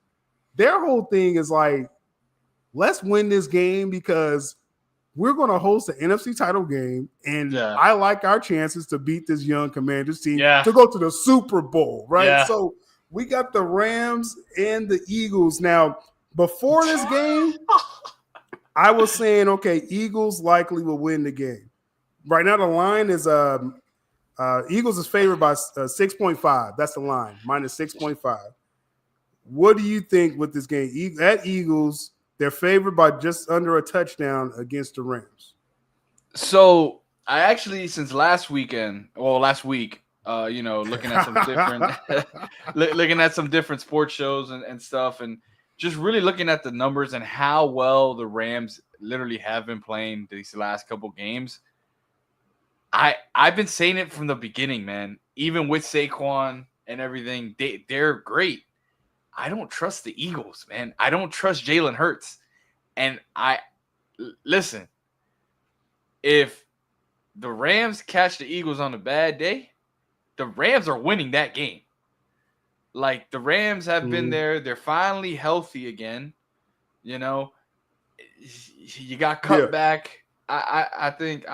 A: their whole thing is like, let's win this game because we're going to host the NFC title game, and I like our chances to beat this young Commanders team to go to the Super Bowl, right? Yeah. So we got the Rams and the Eagles. Now, before this game, I was saying, okay, Eagles likely will win the game. Right now, the line is Eagles is favored by 6.5. That's the line, minus 6.5. What do you think with this game? At Eagles, they're favored by just under a touchdown against the Rams.
B: So I actually, since last week, looking at some different, looking at some different sports shows and stuff, and just really looking at the numbers and how well the Rams literally have been playing these last couple games. I've been saying it from the beginning, man. Even with Saquon and everything, they're great. I don't trust the Eagles, man. I don't trust Jalen Hurts. And listen, if the Rams catch the Eagles on a bad day, the Rams are winning that game. Like, the Rams have been there. They're finally healthy again. You know, you got cut back. I think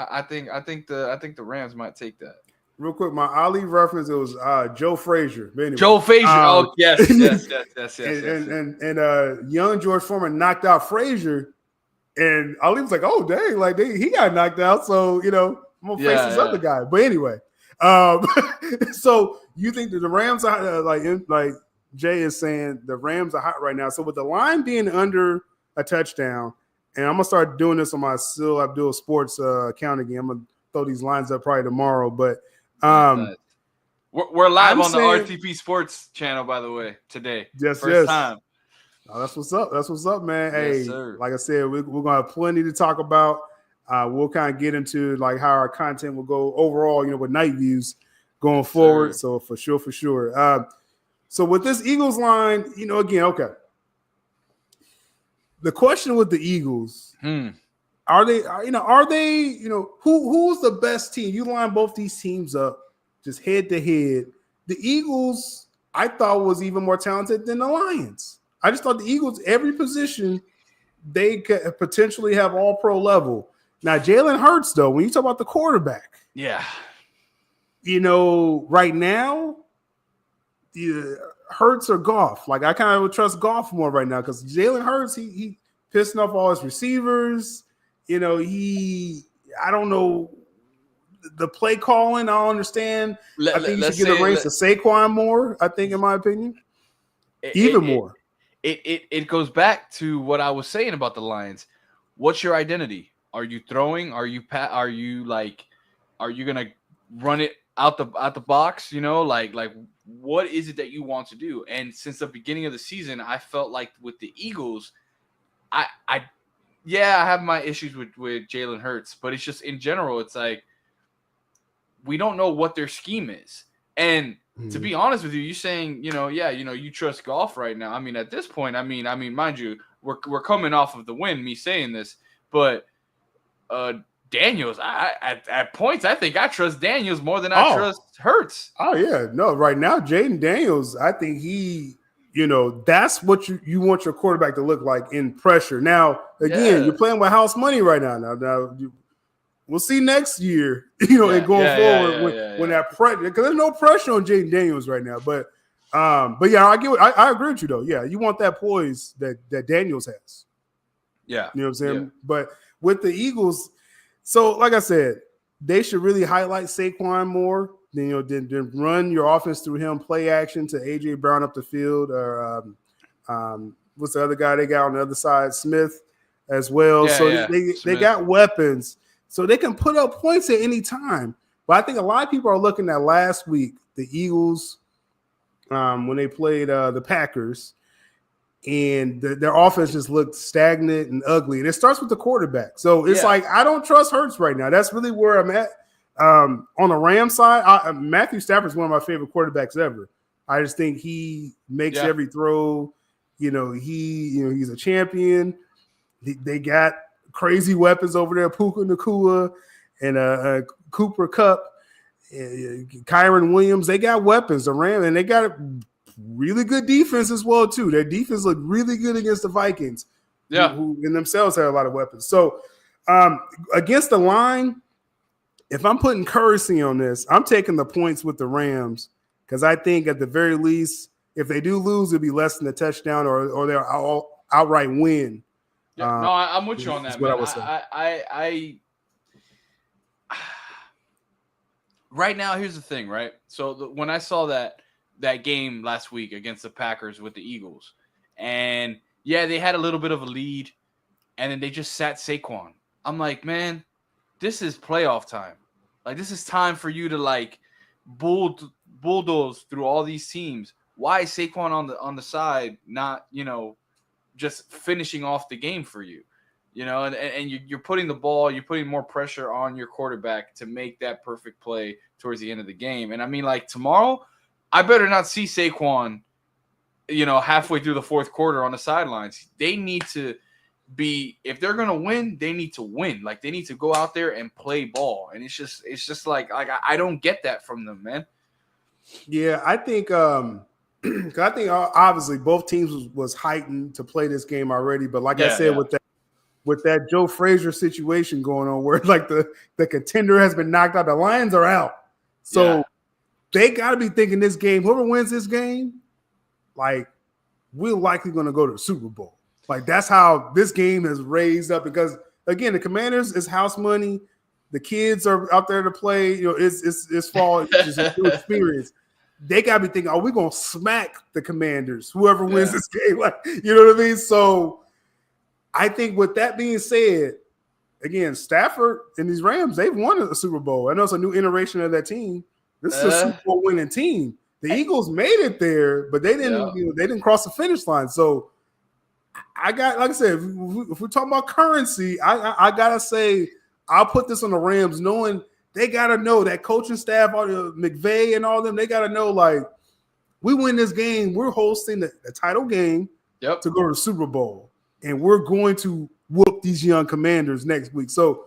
B: the Rams might take that.
A: Real quick, my Ali reference, it was Joe Frazier. Anyway,
B: Joe Frazier. Yes.
A: And young George Foreman knocked out Frazier, and Ali was like, "Oh dang, like he got knocked out." So I'm gonna face this other guy. But anyway, so you think that the Rams are like Jay is saying the Rams are hot right now. So with the line being under a touchdown, and I'm gonna start doing this on my Sil Abdul Sports account again. I'm gonna throw these lines up probably tomorrow, but.
B: We're live on the RTP Sports channel, by the way, today. First time.
A: Oh, that's what's up. That's what's up, man.
B: Yes,
A: hey,
B: sir.
A: Like I said, we're gonna have plenty to talk about. We'll kind of get into like how our content will go overall, with night views going forward. So for sure. So with this Eagles line, again, okay. The question with the Eagles. Are they who's the best team? You line both these teams up just head to head. The Eagles, I thought, was even more talented than the Lions. I just thought the Eagles, every position, they could potentially have all pro level. Now, Jalen Hurts, though, when you talk about the quarterback, right now, Hurts or Goff. Like, I kind of would trust Goff more right now because Jalen Hurts, he pissing off all his receivers. I don't know the play calling. I don't understand. I think you should give the reins to Saquon more. I think, in my opinion, more.
B: It goes back to what I was saying about the Lions. What's your identity? Are you throwing? Are you gonna run it out the box? Like what is it that you want to do? And since the beginning of the season, I felt like with the Eagles, I have my issues with Jalen Hurts, but it's just in general, it's like we don't know what their scheme is. And to be honest with you, you're saying, you trust Goff right now. I mean, at this point, I mean, mind you, we're coming off of the win, me saying this, but Daniels, at points, I think I trust Daniels more than I trust Hurts.
A: Oh yeah, no, right now, Jaden Daniels, I think he. That's what you want your quarterback to look like in pressure. Now, again, you're playing with house money right now. We'll see next year, and going forward when that pressure, because there's no pressure on Jaden Daniels right now. But yeah, I agree with you though. Yeah, you want that poise that Daniels has.
B: Yeah,
A: you know what I'm saying. Yeah. But with the Eagles, so like I said, they should really highlight Saquon more. Then run your offense through him, play action to A.J. Brown up the field, or what's the other guy they got on the other side, Smith, as well. They got weapons, so they can put up points at any time. But I think a lot of people are looking at last week, the Eagles, when they played the Packers, and their offense just looked stagnant and ugly. And it starts with the quarterback. So it's like I don't trust Hurts right now. That's really where I'm at. On the Rams side, Matthew Stafford is one of my favorite quarterbacks ever. I just think he makes every throw. He's a champion. They got crazy weapons over there, Puka Nacua and Cooper Kupp, Kyron Williams. They got weapons, the Rams, and they got a really good defense as well too. Their defense looked really good against the Vikings, who in themselves had a lot of weapons. So against the line. If I'm putting currency on this, I'm taking the points with the Rams because I think at the very least, if they do lose, it'll be less than a touchdown or they'll outright win.
B: Yeah, no, I'm with you on that, man. I right now, here's the thing, right? So when I saw that game last week against the Packers with the Eagles, and they had a little bit of a lead, and then they just sat Saquon. I'm like, man, this is playoff time. Like, this is time for you to bulldoze through all these teams. Why is Saquon on the side not, just finishing off the game for you? And you're putting you're putting more pressure on your quarterback to make that perfect play towards the end of the game. And I mean, like, tomorrow, I better not see Saquon, halfway through the fourth quarter on the sidelines. They need to if they're gonna win, they need to win. Like they need to go out there and play ball. And it's just like I don't get that from them, man.
A: Yeah, I think obviously both teams was heightened to play this game already. But like I said, with that Joe Frazier situation going on, where like the contender has been knocked out, the Lions are out. So they got to be thinking this game. Whoever wins this game, like we're likely going to go to the Super Bowl. Like that's how this game has raised up. Because again, the Commanders is house money. The kids are out there to play. You know, it's fall. It's just a new experience. They got to be thinking, "Are we going to smack the Commanders? Whoever wins this game, like you know what I mean?" So, I think with that being said, again, Stafford and these Rams, they've won a Super Bowl. I know it's a new iteration of that team. This is a Super Bowl winning team. The Eagles made it there, but they didn't. You know, they didn't cross the finish line. So. I got, like I said, if we're talking about currency, I gotta say I'll put this on the Rams, knowing they gotta know that coaching staff, all the McVay and all them, they gotta know like we win this game, we're hosting the title game to go to the Super Bowl, and we're going to whoop these young Commanders next week. So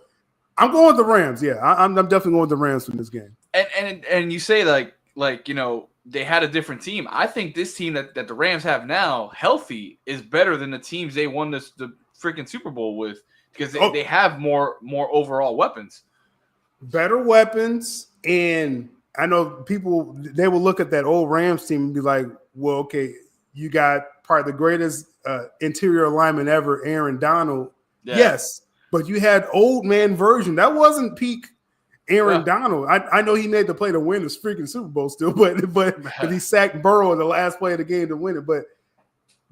A: I'm going with the Rams. Yeah, I'm definitely going with the Rams from this game.
B: And you say like you know. They had a different team. I think this team that the Rams have now, healthy, is better than the teams they won the freaking Super Bowl with because they have more overall weapons.
A: Better weapons, and I know people, they will look at that old Rams team and be like, well, okay, you got probably the greatest interior lineman ever, Aaron Donald. Yeah. Yes, but you had old man version. That wasn't peak Aaron Donald. I know he made the play to win the freaking Super Bowl still, but he sacked Burrow in the last play of the game to win it. But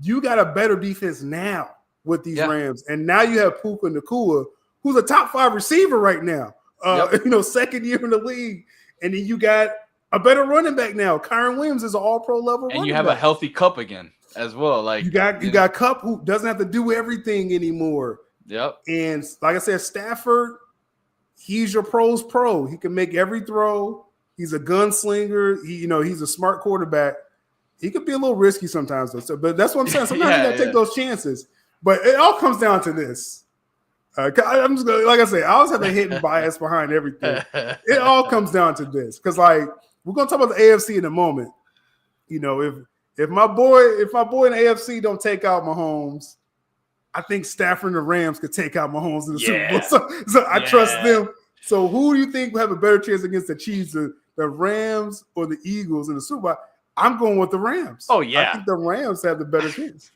A: you got a better defense now with these Rams, and now you have Puka Nacua, who's a top 5 receiver right now. You know, second year in the league, and then you got a better running back now. Kyron Williams is an All-Pro level,
B: and you have a healthy Kupp again as well. Like
A: you got Kupp, who doesn't have to do everything anymore.
B: Yep.
A: And like I said, Stafford. He's your pro's pro. He can make every throw. He's a gunslinger. He's a smart quarterback. He could be a little risky sometimes, though. But that's what I'm saying. Sometimes you got to take those chances. But it all comes down to this. I'm just gonna, like I say, I always have a hidden bias behind everything. It all comes down to this, because like we're gonna talk about the AFC in a moment. You know, if my boy in the AFC don't take out Mahomes, I think Stafford and the Rams could take out Mahomes in the Super Bowl. So I trust them. So who do you think will have a better chance against the Chiefs, the Rams or the Eagles in the Super Bowl? I'm going with the Rams.
B: Oh, yeah.
A: I think the Rams have the better chance.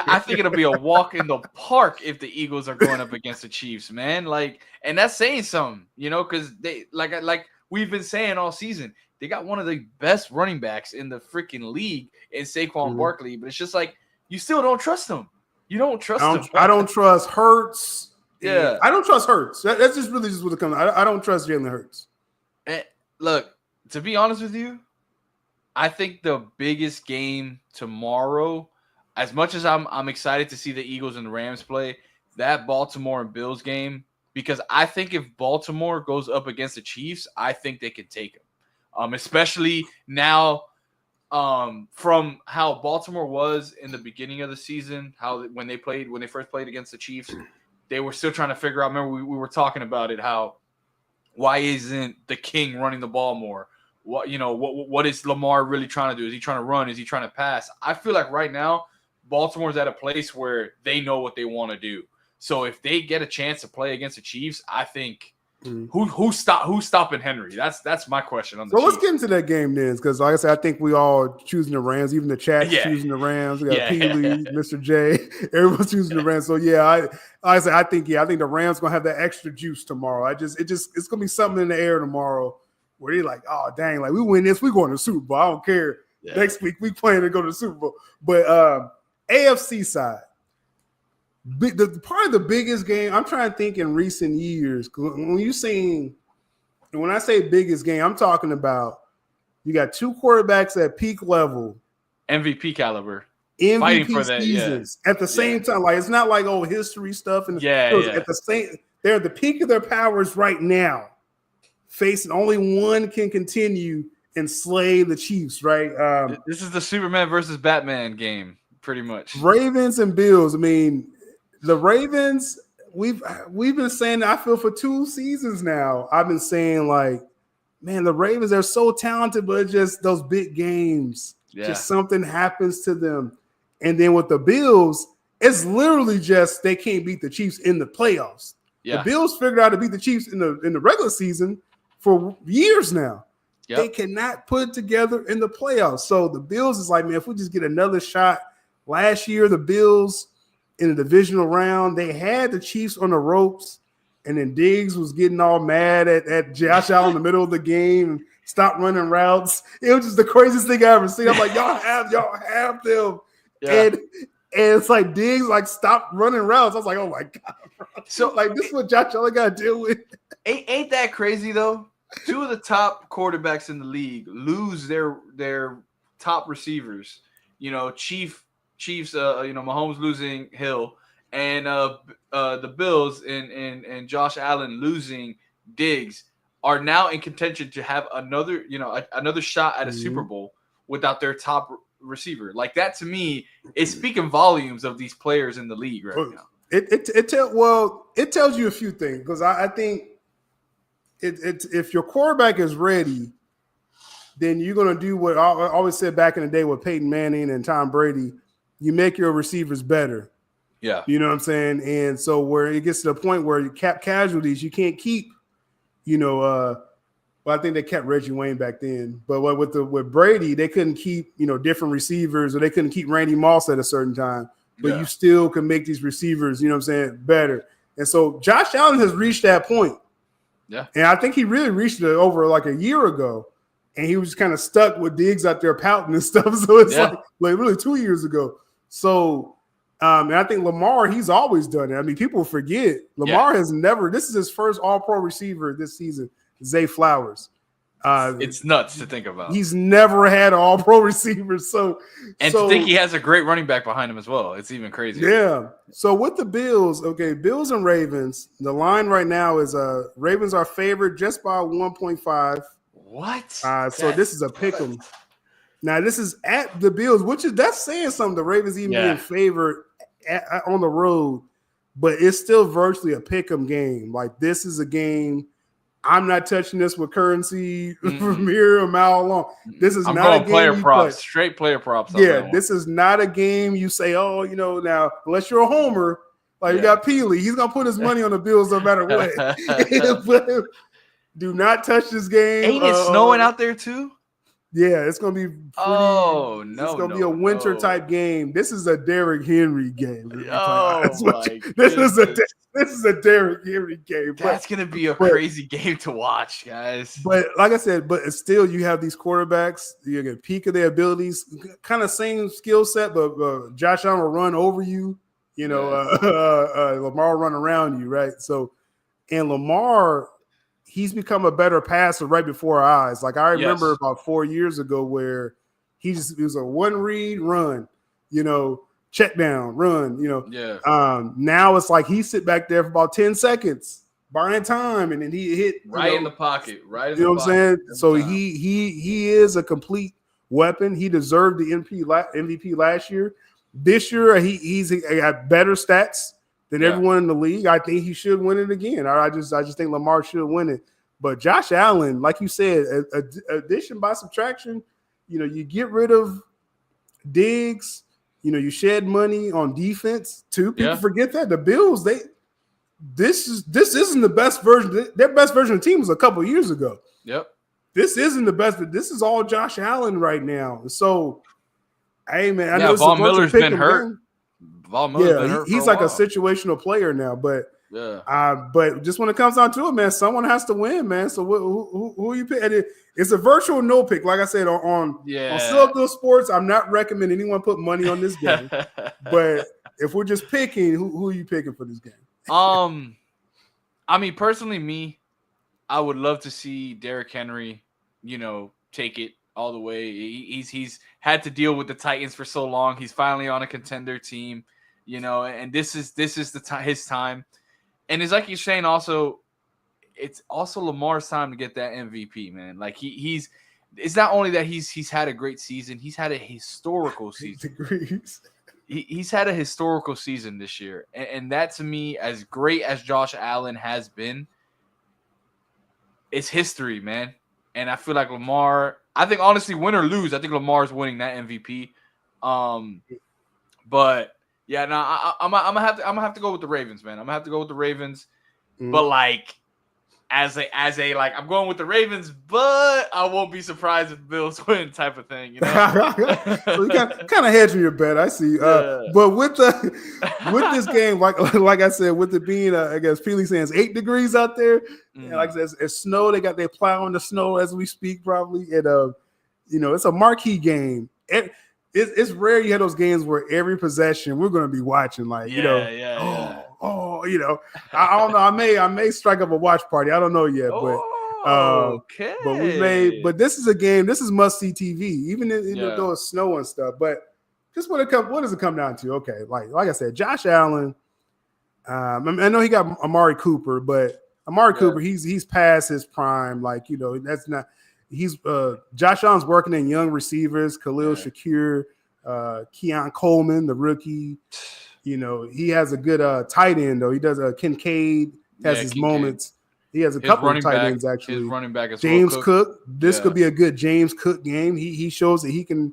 B: I think it'll be a walk in the park if the Eagles are going up against the Chiefs, man. Like, and that's saying something, you know, because they like we've been saying all season, they got one of the best running backs in the freaking league in Saquon Barkley, but it's just like you still don't trust them. You don't trust him.
A: I don't trust Hurts.
B: Yeah.
A: I don't trust Hurts. That's just really just what it comes. I don't trust Jalen Hurts.
B: And look, to be honest with you, I think the biggest game tomorrow, as much as I'm excited to see the Eagles and the Rams play, that Baltimore and Bills game, because I think if Baltimore goes up against the Chiefs, I think they can take them. Especially now. From how Baltimore was in the beginning of the season, when they first played against the Chiefs, they were still trying to figure out. Remember, we were talking about it. Why isn't the King running the ball more? What is Lamar really trying to do? Is he trying to run? Is he trying to pass? I feel like right now Baltimore's at a place where they know what they want to do. So if they get a chance to play against the Chiefs, I think. Who's stopping Henry? That's my question on the Chiefs.
A: Let's get into that game then, because like I said, I think we all choosing the Rams. Even the chat's choosing the Rams. We got Peely, Mr. J, everyone's choosing the Rams. So I think the Rams gonna have that extra juice tomorrow. It's gonna be something in the air tomorrow where they're like, oh dang, like we win this, we going to the Super Bowl. I don't care. Next week we plan to go to the Super Bowl. But AFC side. Probably the biggest game I'm trying to think in recent years. When I say biggest game, I'm talking about you got two quarterbacks at peak level,
B: MVP caliber,
A: fighting for that seasons at the same time. Like it's not like history stuff. And at the same, they're at the peak of their powers right now. Facing only one can continue and slay the Chiefs. Right.
B: This is the Superman versus Batman game, pretty much.
A: Ravens and Bills. I mean. The Ravens, we've been saying, I feel for 2 seasons now. I've been saying like, man, the Ravens are so talented, but just those big games, just something happens to them. And then with the Bills, it's literally just they can't beat the Chiefs in the playoffs. Yeah. The Bills figured out how to beat the Chiefs in the regular season for years now. Yep. They cannot put it together in the playoffs. So the Bills is like, man, if we just get another shot. Last year, the Bills in the divisional round, they had the Chiefs on the ropes, and then Diggs was getting all mad at Josh Allen in the middle of the game and stopped running routes. It was just the craziest thing I ever seen. I'm like, y'all have them. Yeah. And it's like Diggs like stopped running routes. I was like, oh my God, bro. So like this is what Josh Allen got to deal with.
B: Ain't that crazy though? 2 of the top quarterbacks in the league lose their top receivers. You know, Chiefs, Mahomes losing Hill, and the Bills and Josh Allen losing Diggs are now in contention to have another shot at a Super Bowl without their top receiver. Like that to me is speaking volumes of these players in the league right now.
A: It tells you a few things because I think if your quarterback is ready, then you're going to do what I always said back in the day with Peyton Manning and Tom Brady. You make your receivers better. Yeah. You know what I'm saying? And so where it gets to the point where you cap casualties, you can't keep, well, I think they kept Reggie Wayne back then. But with Brady, they couldn't keep, different receivers, or they couldn't keep Randy Moss at a certain time. But you still can make these receivers, better. And so Josh Allen has reached that point. Yeah. And I think he really reached it over like a year ago. And he was kind of stuck with Diggs out there pouting and stuff. So it's like really 2 years ago. So, and I think Lamar, he's always done it. I mean, people forget. Lamar has never – this is his first all-pro receiver this season, Zay Flowers.
B: It's nuts to think about.
A: He's never had an all-pro receiver. To
B: think he has a great running back behind him as well. It's even crazier.
A: Yeah. So with the Bills, Bills and Ravens, the line right now is Ravens are favored just by 1.5.
B: What?
A: So this is a pick 'em. Now this is at the Bills, that's saying something. The Ravens even being favored on the road, but it's still virtually a pick 'em game. Like this is a game. I'm not touching this with currency from here a mile long. This is not a game.
B: Player props, straight player props.
A: Yeah, this is not a game you say, now unless you're a homer, like you got Peely, he's gonna put his money on the Bills no matter what. But do not touch this game.
B: Ain't it snowing out there too?
A: Yeah, it's gonna be. It's gonna be a winter type game. This is a Derrick Henry game. This is a Derrick Henry game.
B: That's gonna be a crazy game to watch, guys.
A: But like I said, still you have these quarterbacks. You get peak of their abilities, kind of same skill set, but Josh Allen will run over you. Lamar will run around you, right? So, and Lamar. He's become a better passer right before our eyes. Like I remember about 4 years ago where it was a one read run, check down, run, now it's like he sit back there for about 10 seconds, buying time, and then he hit
B: in the pocket, right?
A: You know what I'm saying? So he is a complete weapon. He deserved the MVP last year. This year he's got better stats than everyone in the league. I think he should win it again. I just think Lamar should win it. But Josh Allen, like you said, addition by subtraction, you get rid of Diggs, you shed money on defense too. People forget that. The Bills, this isn't the best version. Their best version of the team was a couple of years ago.
B: Yep.
A: This isn't the best, but this is all Josh Allen right now. So, hey man, I know
B: Von Miller's been hurt.
A: He's like a situational player now, but just when it comes down to it, man, someone has to win, man. So who you pick? And it's a virtual no pick, like I said on Still Sports. I'm not recommending anyone put money on this game, but if we're just picking, who are you picking for this game?
B: I mean, personally, I would love to see Derrick Henry, take it all the way. He's had to deal with the Titans for so long. He's finally on a contender team. And this is his time. And it's like you're saying also, it's also Lamar's time to get that MVP, man. Like it's not only that he's had a great season, he's had a historical season. he's had a historical season this year. And that, to me, as great as Josh Allen has been, it's history, man. And I feel like Lamar, I think, honestly, win or lose, I think Lamar's winning that MVP. But yeah, no, I'm gonna have to go with the Ravens, man. I'm gonna have to go with the Ravens. But like, as a like, I'm going with the Ravens, but I won't be surprised if the Bills win, type of thing. You know,
A: so you kind of hedging your bet. I see. But with this game, like I said, with it being, I guess Peely saying it's 8 degrees out there, and like I said, it's snow. They got their plow on the snow as we speak, probably. And it's a marquee game. It's rare you have those games where every possession we're going to be watching, like, I don't know. I may strike up a watch party. I don't know yet, but this is a game. This is must see TV, even though it's snow and stuff. But just what does it come down to? Okay, like I said, Josh Allen. I know he got Amari Cooper, but Amari Cooper, he's past his prime. Like, that's not. He's Josh Allen's working in young receivers, Khalil Shakir, Keon Coleman, the rookie. He has a good tight end, though. He does Kincaid has his moments. He has a couple of tight ends, actually.
B: His running back is
A: James Cook. This could be a good James Cook game. He shows that he can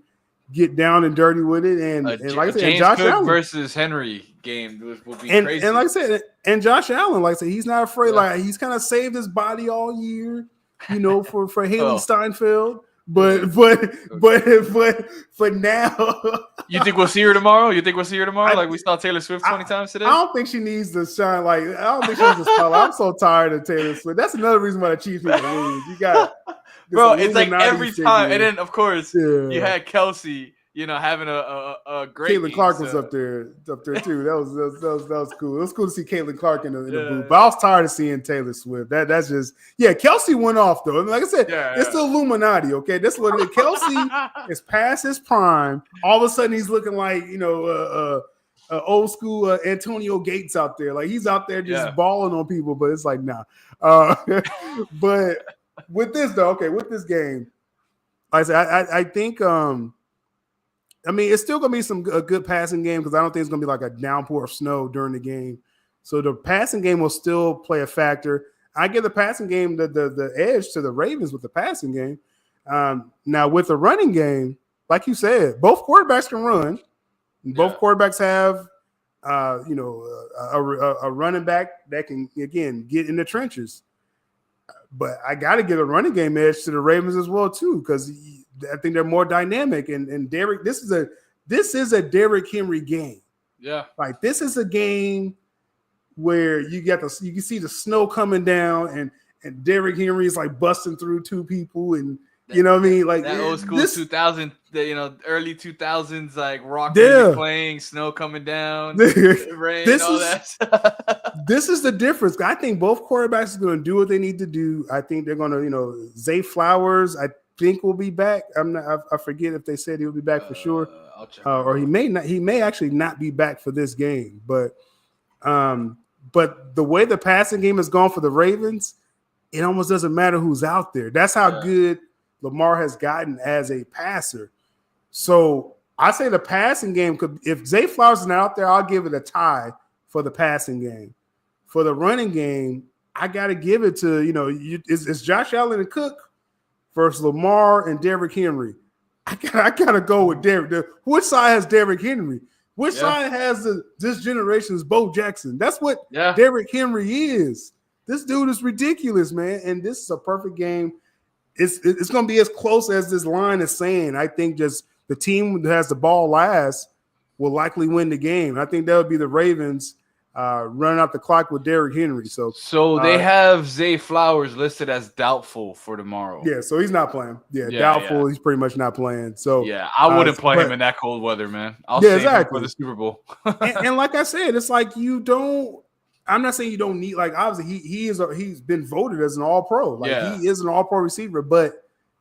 A: get down and dirty with it. And like I said,
B: James
A: Josh
B: Cook
A: Allen
B: versus Henry game will be crazy.
A: And like I said, and Josh Allen, like I said, he's not afraid. Like, he's kind of saved his body all year. For Haley Steinfeld, but for now,
B: you think we'll see her tomorrow? Like we saw Taylor Swift 20 times today.
A: I don't think she needs to shine. Like, I don't think she needs to spotlight. I'm so tired of Taylor Swift. That's another reason why the Chiefs need to lose. You got,
B: bro. It's like every time, and then of course you had Kelsey. Having a great.
A: Caitlin Clark was up there too. That was cool. It was cool to see Caitlin Clark in the booth. But I was tired of seeing Taylor Swift. That's just Kelsey went off though. Like I said, it's the Illuminati. Okay, that's what it is. Kelsey is past his prime. All of a sudden, he's looking like old school Antonio Gates out there. Like, he's out there just balling on people. But it's like, nah. But with this though, with this game, like I said, I think. It's still going to be a good passing game because I don't think it's going to be like a downpour of snow during the game. So the passing game will still play a factor. I give the passing game the edge to the Ravens with the passing game. Now, with the running game, like you said, both quarterbacks can run. Both quarterbacks have, a running back that can, again, get in the trenches. But I got to give a running game edge to the Ravens as well, too, because I think they're more dynamic. And Derrick, this is a Derrick Henry game.
B: Yeah.
A: Like, this is a game where you can see the snow coming down and Derrick Henry is like busting through two people and you know what I mean? Like
B: that old school 2000, early 2000s, like rock music playing, snow coming down, rain, all that.
A: This is the difference. I think both quarterbacks are going to do what they need to do. I think they're going to, Zay Flowers, I think will be back. I forget if they said he'll be back for sure,
B: I'll check
A: or he may not. He may actually not be back for this game. But the way the passing game has gone for the Ravens, it almost doesn't matter who's out there. That's how good Lamar has gotten as a passer. So I say the passing game could. If Zay Flowers is not out there, I'll give it a tie for the passing game. For the running game, I got to give it to it's Josh Allen and Cook versus Lamar and Derrick Henry. I gotta go with Derrick. Which side has Derrick Henry? Which side has this generation's Bo Jackson? That's what Derrick Henry is. This dude is ridiculous, man. And this is a perfect game. It's going to be as close as this line is saying. I think just the team that has the ball last will likely win the game. I think that would be the Ravens running out the clock with Derrick Henry. So
B: they have Zay Flowers listed as doubtful for tomorrow.
A: Yeah, so he's not playing. Doubtful. Yeah. He's pretty much not playing. So
B: I wouldn't play him in that cold weather, man. I'll save him for the Super Bowl.
A: and like I said, it's like you don't. I'm not saying you don't need, like, obviously he's been voted as an all-pro. Like he is an all-pro receiver, but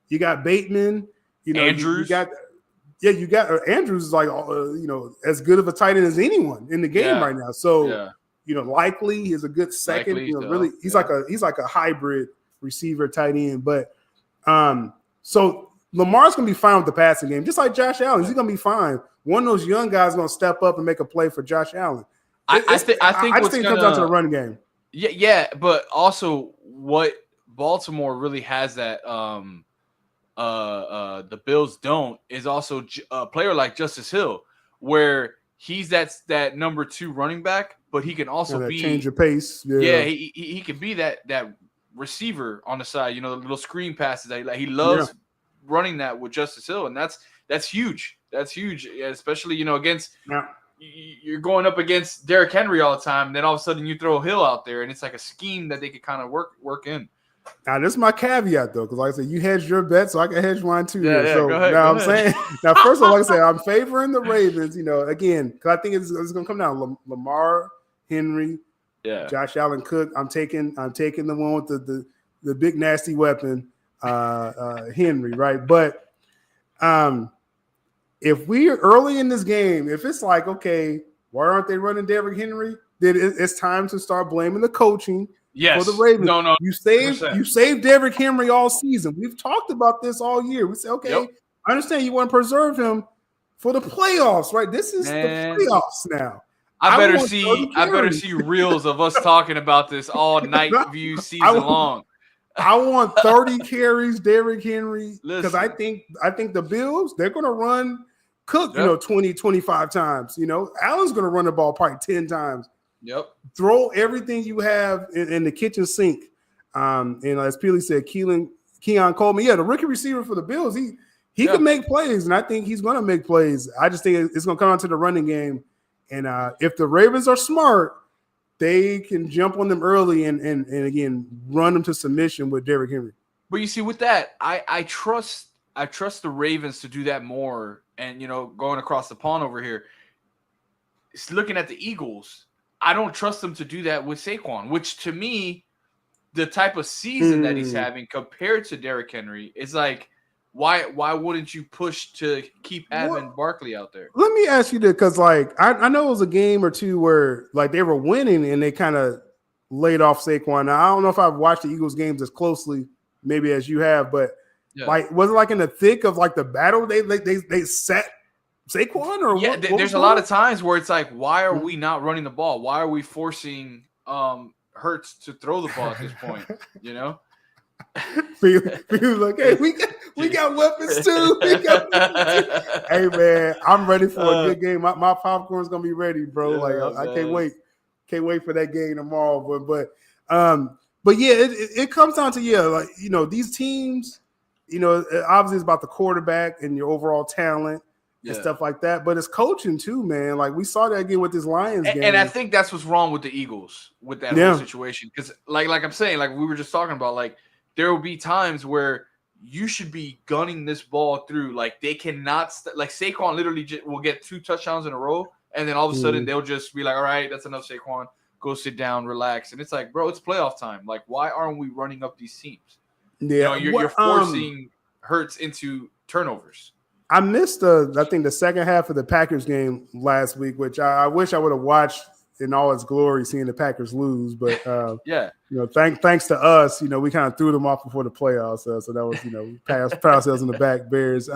A: you got Bateman,
B: Andrews.
A: You got Andrews is like as good of a tight end as anyone in the game right now. So likely he's a good second. Really he's like a hybrid receiver tight end. But so Lamar's going to be fine with the passing game, just like Josh Allen. He's going to be fine. One of those young guys is going to step up and make a play for Josh Allen. I just think it comes down to the run game.
B: Yeah, but also what Baltimore really has that the Bills don't is also a player like Justice Hill, where he's that number 2 running back, but he can also be
A: change of pace.
B: Yeah, he can be that receiver on the side. The little screen passes that he loves running that with Justice Hill, and that's huge. That's huge, especially against. Yeah. You're going up against Derrick Henry all the time, and then all of a sudden you throw Hill out there, and it's like a scheme that they could kind of work in.
A: Now, this is my caveat, though, because like I said, you hedged your bet, so I can hedge mine too.
B: Yeah,
A: so
B: go ahead,
A: now I'm saying, now first of all, like I said, I'm favoring the Ravens. Again, because I think it's going to come down Lamar, Henry, Josh Allen, Cook. I'm taking the one with the big nasty weapon, Henry, right? But if we are early in this game, if it's like, okay, why aren't they running Derrick Henry? Then it's time to start blaming the coaching for the Ravens.
B: No.
A: You saved Derrick Henry all season. We've talked about this all year. We say, okay, I understand you want to preserve him for the playoffs, right? This is the playoffs now.
B: I better see reels of us talking about this all night view season long.
A: I want 30 carries, Derrick Henry, because I think the Bills, they're going to run Cook, 20, 25 times. Allen's going to run the ball probably 10 times.
B: Yep.
A: Throw everything you have in the kitchen sink. And as Peely said, Keon Coleman, the rookie receiver for the Bills, he can make plays, and I think he's going to make plays. I just think it's going to come down to the running game. And if the Ravens are smart, they can jump on them early and again run them to submission with Derrick Henry.
B: But you see, with that, I trust the Ravens to do that more. And going across the pond over here, looking at the Eagles, I don't trust them to do that with Saquon, which to me, the type of season that he's having compared to Derrick Henry is like, why wouldn't you push to keep having Barkley out there?
A: Let me ask you this, because I know it was a game or two where they were winning and they kind of laid off Saquon. Now, I don't know if I've watched the Eagles games as closely maybe as you have, but was it in the thick of the battle they set Saquon? Or
B: there's a lot of times where it's like, why are we not running the ball? Why are we forcing Hurts to throw the ball at this point?
A: Feel like, hey, we got weapons too. Hey man, I'm ready for a good game. My popcorn's gonna be ready, bro. I can't wait. Can't wait for that game tomorrow. But yeah, it comes down to these teams. Obviously it's about the quarterback and your overall talent and stuff like that. But it's coaching too, man. We saw that again with this Lions game.
B: And I think that's what's wrong with the Eagles with that whole situation. Because like I'm saying, we were just talking about, there will be times where you should be gunning this ball through. They cannot Saquon literally will get 2 touchdowns in a row, and then all of a sudden they'll just be like, all right, that's enough, Saquon. Go sit down, relax. And it's like, bro, it's playoff time. Why aren't we running up these teams?
A: Yeah,
B: you're forcing Hurts into turnovers.
A: I missed I think the second half of the Packers game last week, which I wish I would have watched in all its glory, seeing the Packers lose. But thanks to us, we kind of threw them off before the playoffs. So that was past ourselves in the back, Bears.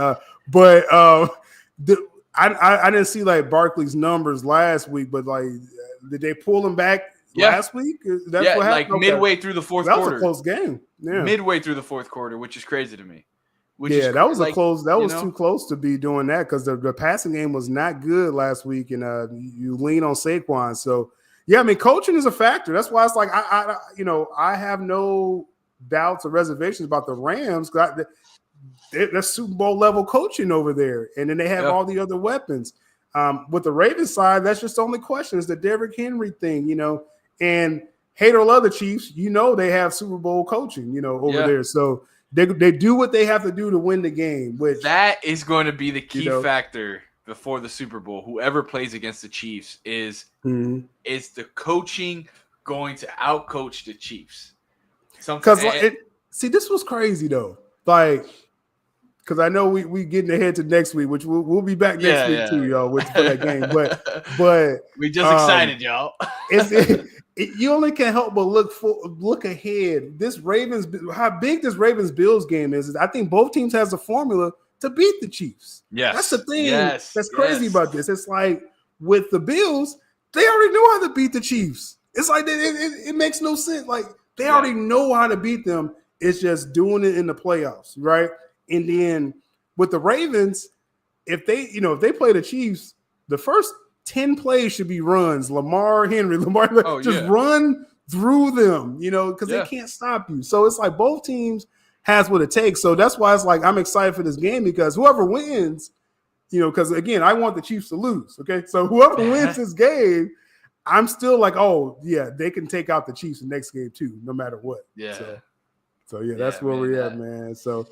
A: But I didn't see Barkley's numbers last week, but did they pull him back last week? That's what happened.
B: Midway through the fourth quarter.
A: That was a close game. Yeah,
B: midway through the fourth quarter, which is crazy to me.
A: That was a close. That was too close to be doing that, because the passing game was not good last week, and you lean on Saquon. So coaching is a factor. That's why it's I have no doubts or reservations about the Rams. That's Super Bowl level coaching over there, and then they have all the other weapons. With the Ravens side, that's just the only question is the Derrick Henry thing, and hate or love the Chiefs, they have Super Bowl coaching, over there. So they do what they have to do to win the game. Which
B: that is going to be the key factor before the Super Bowl. Whoever plays against the Chiefs is the coaching going to outcoach the Chiefs.
A: Because see, this was crazy though. because I know we getting ahead to next week, which we'll be back next week too, y'all, for that game. But
B: we just excited, y'all.
A: You only can help but look ahead. This Ravens, how big this Ravens Bills game is I think both teams has a formula to beat the Chiefs.
B: Yes,
A: that's the thing. That's crazy about this. It's like with the Bills, they already know how to beat the Chiefs. It's like it makes no sense. Like they already know how to beat them. It's just doing it in the playoffs, right? And then with the Ravens, if they play the Chiefs, the first 10 plays should be runs. Henry, run through them, because they can't stop you. So it's like both teams has what it takes. So that's why it's like I'm excited for this game because whoever wins, because again, I want the Chiefs to lose. Okay. So whoever wins this game, I'm still like, oh, yeah, they can take out the Chiefs the next game too, no matter what.
B: Yeah.
A: So that's where we're at, man. So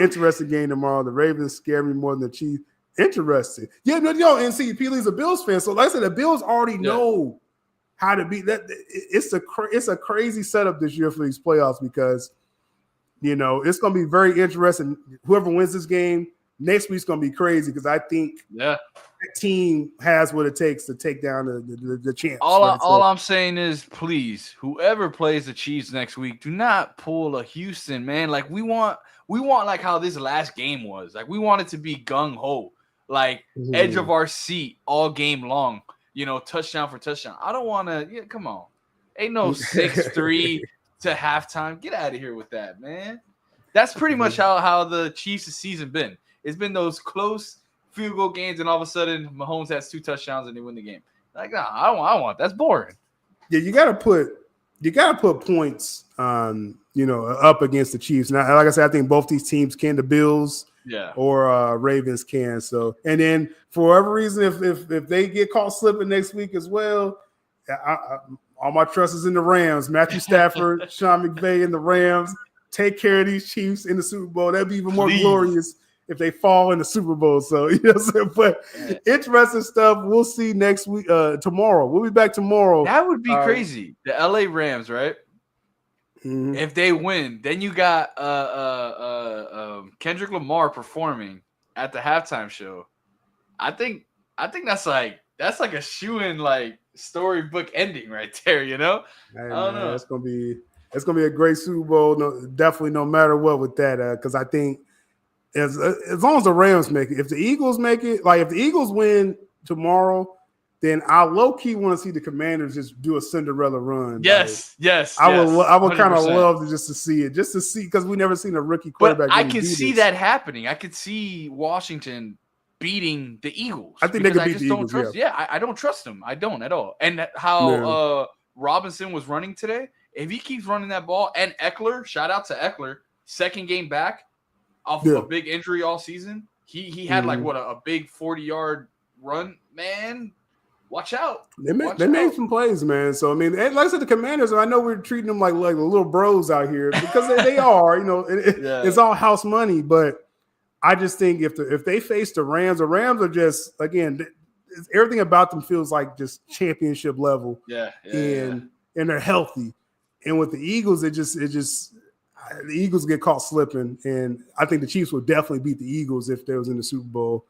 A: interesting game tomorrow. The Ravens scare me more than the Chiefs. Interesting. Yeah, and see, Peely's a Bills fan. So like I said, the Bills already know how to beat that. It's a crazy setup this year for these playoffs because, it's going to be very interesting. Whoever wins this game, next week's going to be crazy because I think that team has what it takes to take down the champs.
B: All I'm saying is, please, whoever plays the Chiefs next week, do not pull a Houston, man. Like we want like how this last game was. Like we want it to be gung ho, like edge of our seat all game long. Touchdown for touchdown. I don't want to. Yeah, come on. Ain't no 6-3 to halftime. Get out of here with that, man. That's pretty much how the Chiefs' season been. It's been those close field goal games, and all of a sudden Mahomes has 2 touchdowns and they win the game. Like, nah, I don't want. That's boring.
A: Yeah, you gotta put points up against the Chiefs. Now, like I said, I think both these teams can. The Bills, or Ravens can. So, and then for whatever reason, if they get caught slipping next week as well, all my trust is in the Rams. Matthew Stafford, Sean McVay, and the Rams take care of these Chiefs in the Super Bowl. That'd be even more glorious if they fall in the Super Bowl. So, what I'm saying? But interesting stuff. We'll see next week, tomorrow. We'll be back tomorrow.
B: That would be crazy. The LA Rams, right? Mm-hmm. If they win, then you got Kendrick Lamar performing at the halftime show. I think that's like a shoe-in like storybook ending right there. Hey, I don't know.
A: It's gonna be a great Super Bowl. Definitely, no matter what with that. Because I think as long as the Rams make it, if the Eagles make it, like if the Eagles win tomorrow, then I low key want to see the Commanders just do a Cinderella run.
B: Yes.
A: I would kind of love to see it, because we never seen a rookie quarterback.
B: But I could see that happening. I could see Washington beating the Eagles.
A: I think they could beat the Eagles.
B: I don't trust them. I don't at all. And how Robinson was running today, if he keeps running that ball, and Eckler, shout out to Eckler, second game back off a big injury all season. He had a big 40-yard run, man. Watch out. They
A: made some plays, man. So, I mean, like I said, the Commanders, I know we're treating them like the little bros out here because they are, it's all house money. But I just think if they face the Rams are just, again, everything about them feels like just championship level. And they're healthy. And with the Eagles, the Eagles get caught slipping. And I think the Chiefs would definitely beat the Eagles if they was in the Super Bowl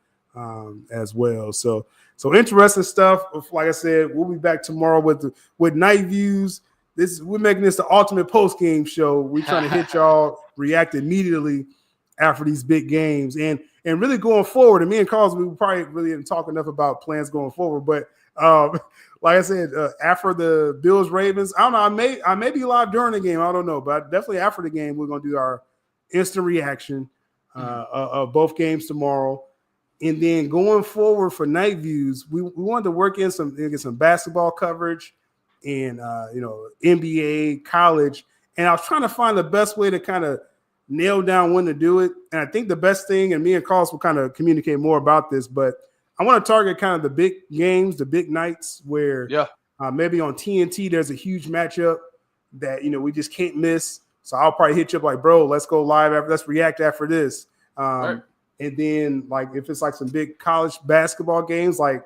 A: as well. So interesting stuff. Like I said, we'll be back tomorrow with Night Views. We're making this the ultimate post-game show. We're trying to hit y'all react immediately after these big games. And really going forward, and me and Carlos, we probably really didn't talk enough about plans going forward. But like I said, after the Bills-Ravens, I don't know, I may be live during the game. I don't know. But definitely after the game, we're going to do our instant reaction of both games tomorrow. And then going forward for Night Views, we wanted to work in get some basketball coverage and NBA, college. And I was trying to find the best way to kind of nail down when to do it. And I think the best thing, and me and Carlos will kind of communicate more about this, but I want to target kind of the big games, the big nights where maybe on TNT there's a huge matchup that we just can't miss. So I'll probably hit you up like, bro, let's go live let's react after this. Right. And then, like, if it's like some big college basketball games, like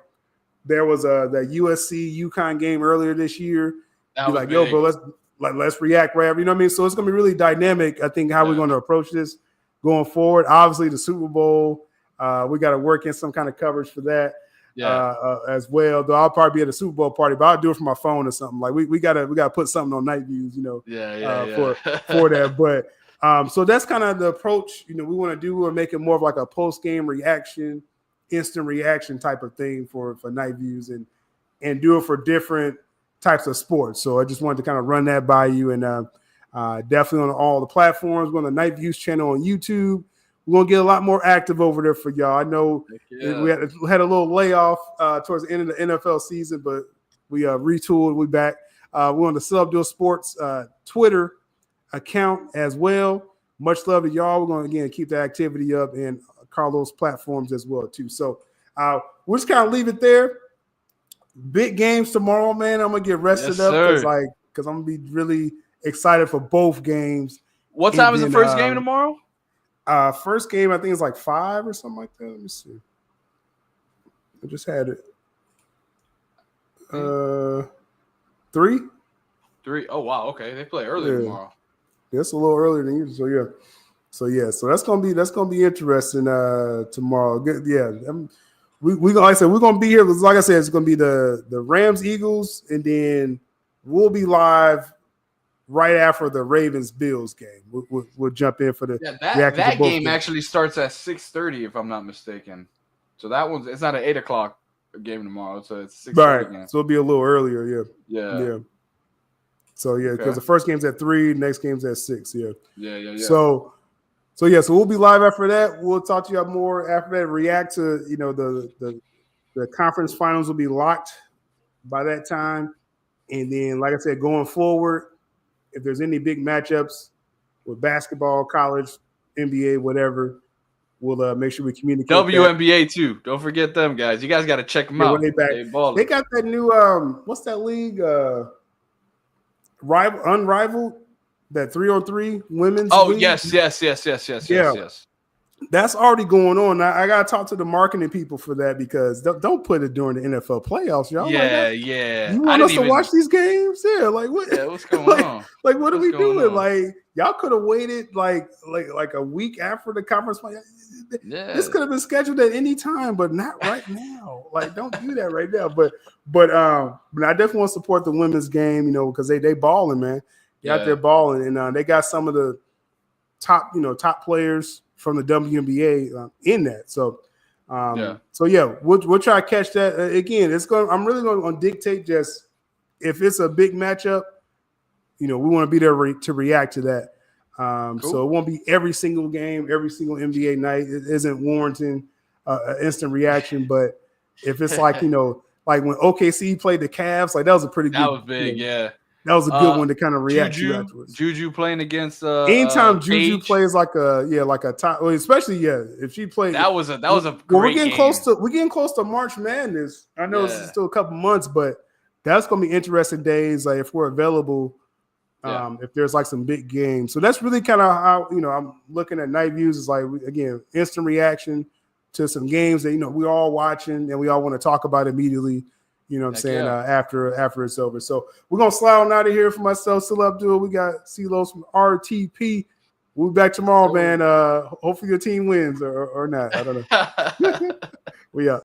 A: there was the USC UConn game earlier this year. Be like, yo, bro, let's react right. You know what I mean? So it's gonna be really dynamic. I think how we're going to approach this. going forward. Obviously, the Super Bowl, we got to work in some kind of coverage for that. As well. Though I'll probably be at a Super Bowl party, but I'll do it from my phone or something. Like we gotta put something on Night Views, for that. But so that's kind of the approach. We want to do. We're making more of like a post game reaction, instant reaction type of thing for Night Views, and do it for different types of sports. So I just wanted to kind of run that by you, and definitely on all the platforms. We're on the Night Views channel on YouTube. We're gonna get a lot more active over there for y'all. I know we had a little layoff towards the end of the NFL season, but we retooled. We back. We're on the Sub Dual Sports Twitter account as well. Much love to y'all. We're gonna again keep the activity up and Carlos platforms as well too. So we'll just kind of leave it there. Big games tomorrow, man. I'm gonna get rested up because I'm gonna be really excited for both games.
B: What time is the first game tomorrow?
A: First game, I think it's like 5 or something like that. Let me see. I just had it. 3.
B: 3. Oh wow. Okay, they play early tomorrow.
A: Yeah, it's a little earlier than usual. So that's gonna be interesting tomorrow. Good, yeah. We like I said, we're gonna be here. Like I said, it's gonna be the Rams Eagles, and then we'll be live right after the Ravens-Bills game. We'll jump in for the
B: that game actually starts at 6:30 if I'm not mistaken. So that one's it's not an 8 o'clock game tomorrow. So it's 6:30 game.
A: So it'll be a little earlier. Yeah. So because the first game's at 3, next game's at 6.
B: Yeah.
A: So we'll be live after that. We'll talk to you more after that. React to the conference finals will be locked by that time, and then like I said, going forward. If there's any big matchups with basketball, college, NBA, whatever, we'll make sure we communicate.
B: WNBA too. Don't forget them guys. You guys got to check them out.
A: When they got that new what's that league? Unrivaled, that 3-on-3 women's.
B: Oh
A: league.
B: Yes.
A: That's already going on. I got to talk to the marketing people for that because don't put it during the NFL playoffs, y'all.
B: Yeah.
A: You want us to watch these games? Yeah, like what?
B: Yeah, what's going on?
A: Like what are we doing? On? Like y'all could have waited like a week after the conference play. Yeah. This could have been scheduled at any time, but not right now. Like don't do that right now. But I definitely want to support the women's game, because they balling, man. They out there balling, and they got some of the top players from the WNBA in that. So we'll try to catch that again. I'm really going to dictate just if it's a big matchup, we want to be there to react to that. Cool. So it won't be every single game, every single NBA night. It isn't warranting instant reaction, but if it's like like when OKC played the Cavs, like that was a pretty good.
B: That was big,
A: That was a good one to kind of react to afterwards.
B: Juju playing against
A: anytime Juju Paige. Plays like a top, especially if she played.
B: That was a great
A: we're getting close to March Madness. I know it's still a couple months, but that's gonna be interesting days. Like if we're available, if there's like some big games. So that's really kind of how I'm looking at Night Views. Is like again instant reaction to some games that we're all watching and we all want to talk about immediately. You know what I'm saying? After it's over. So we're going to slide on out of here for myself. Still Abdul. We got CeeLos from RTP. We'll be back tomorrow, man. Hopefully your team wins or not. I don't know. We out.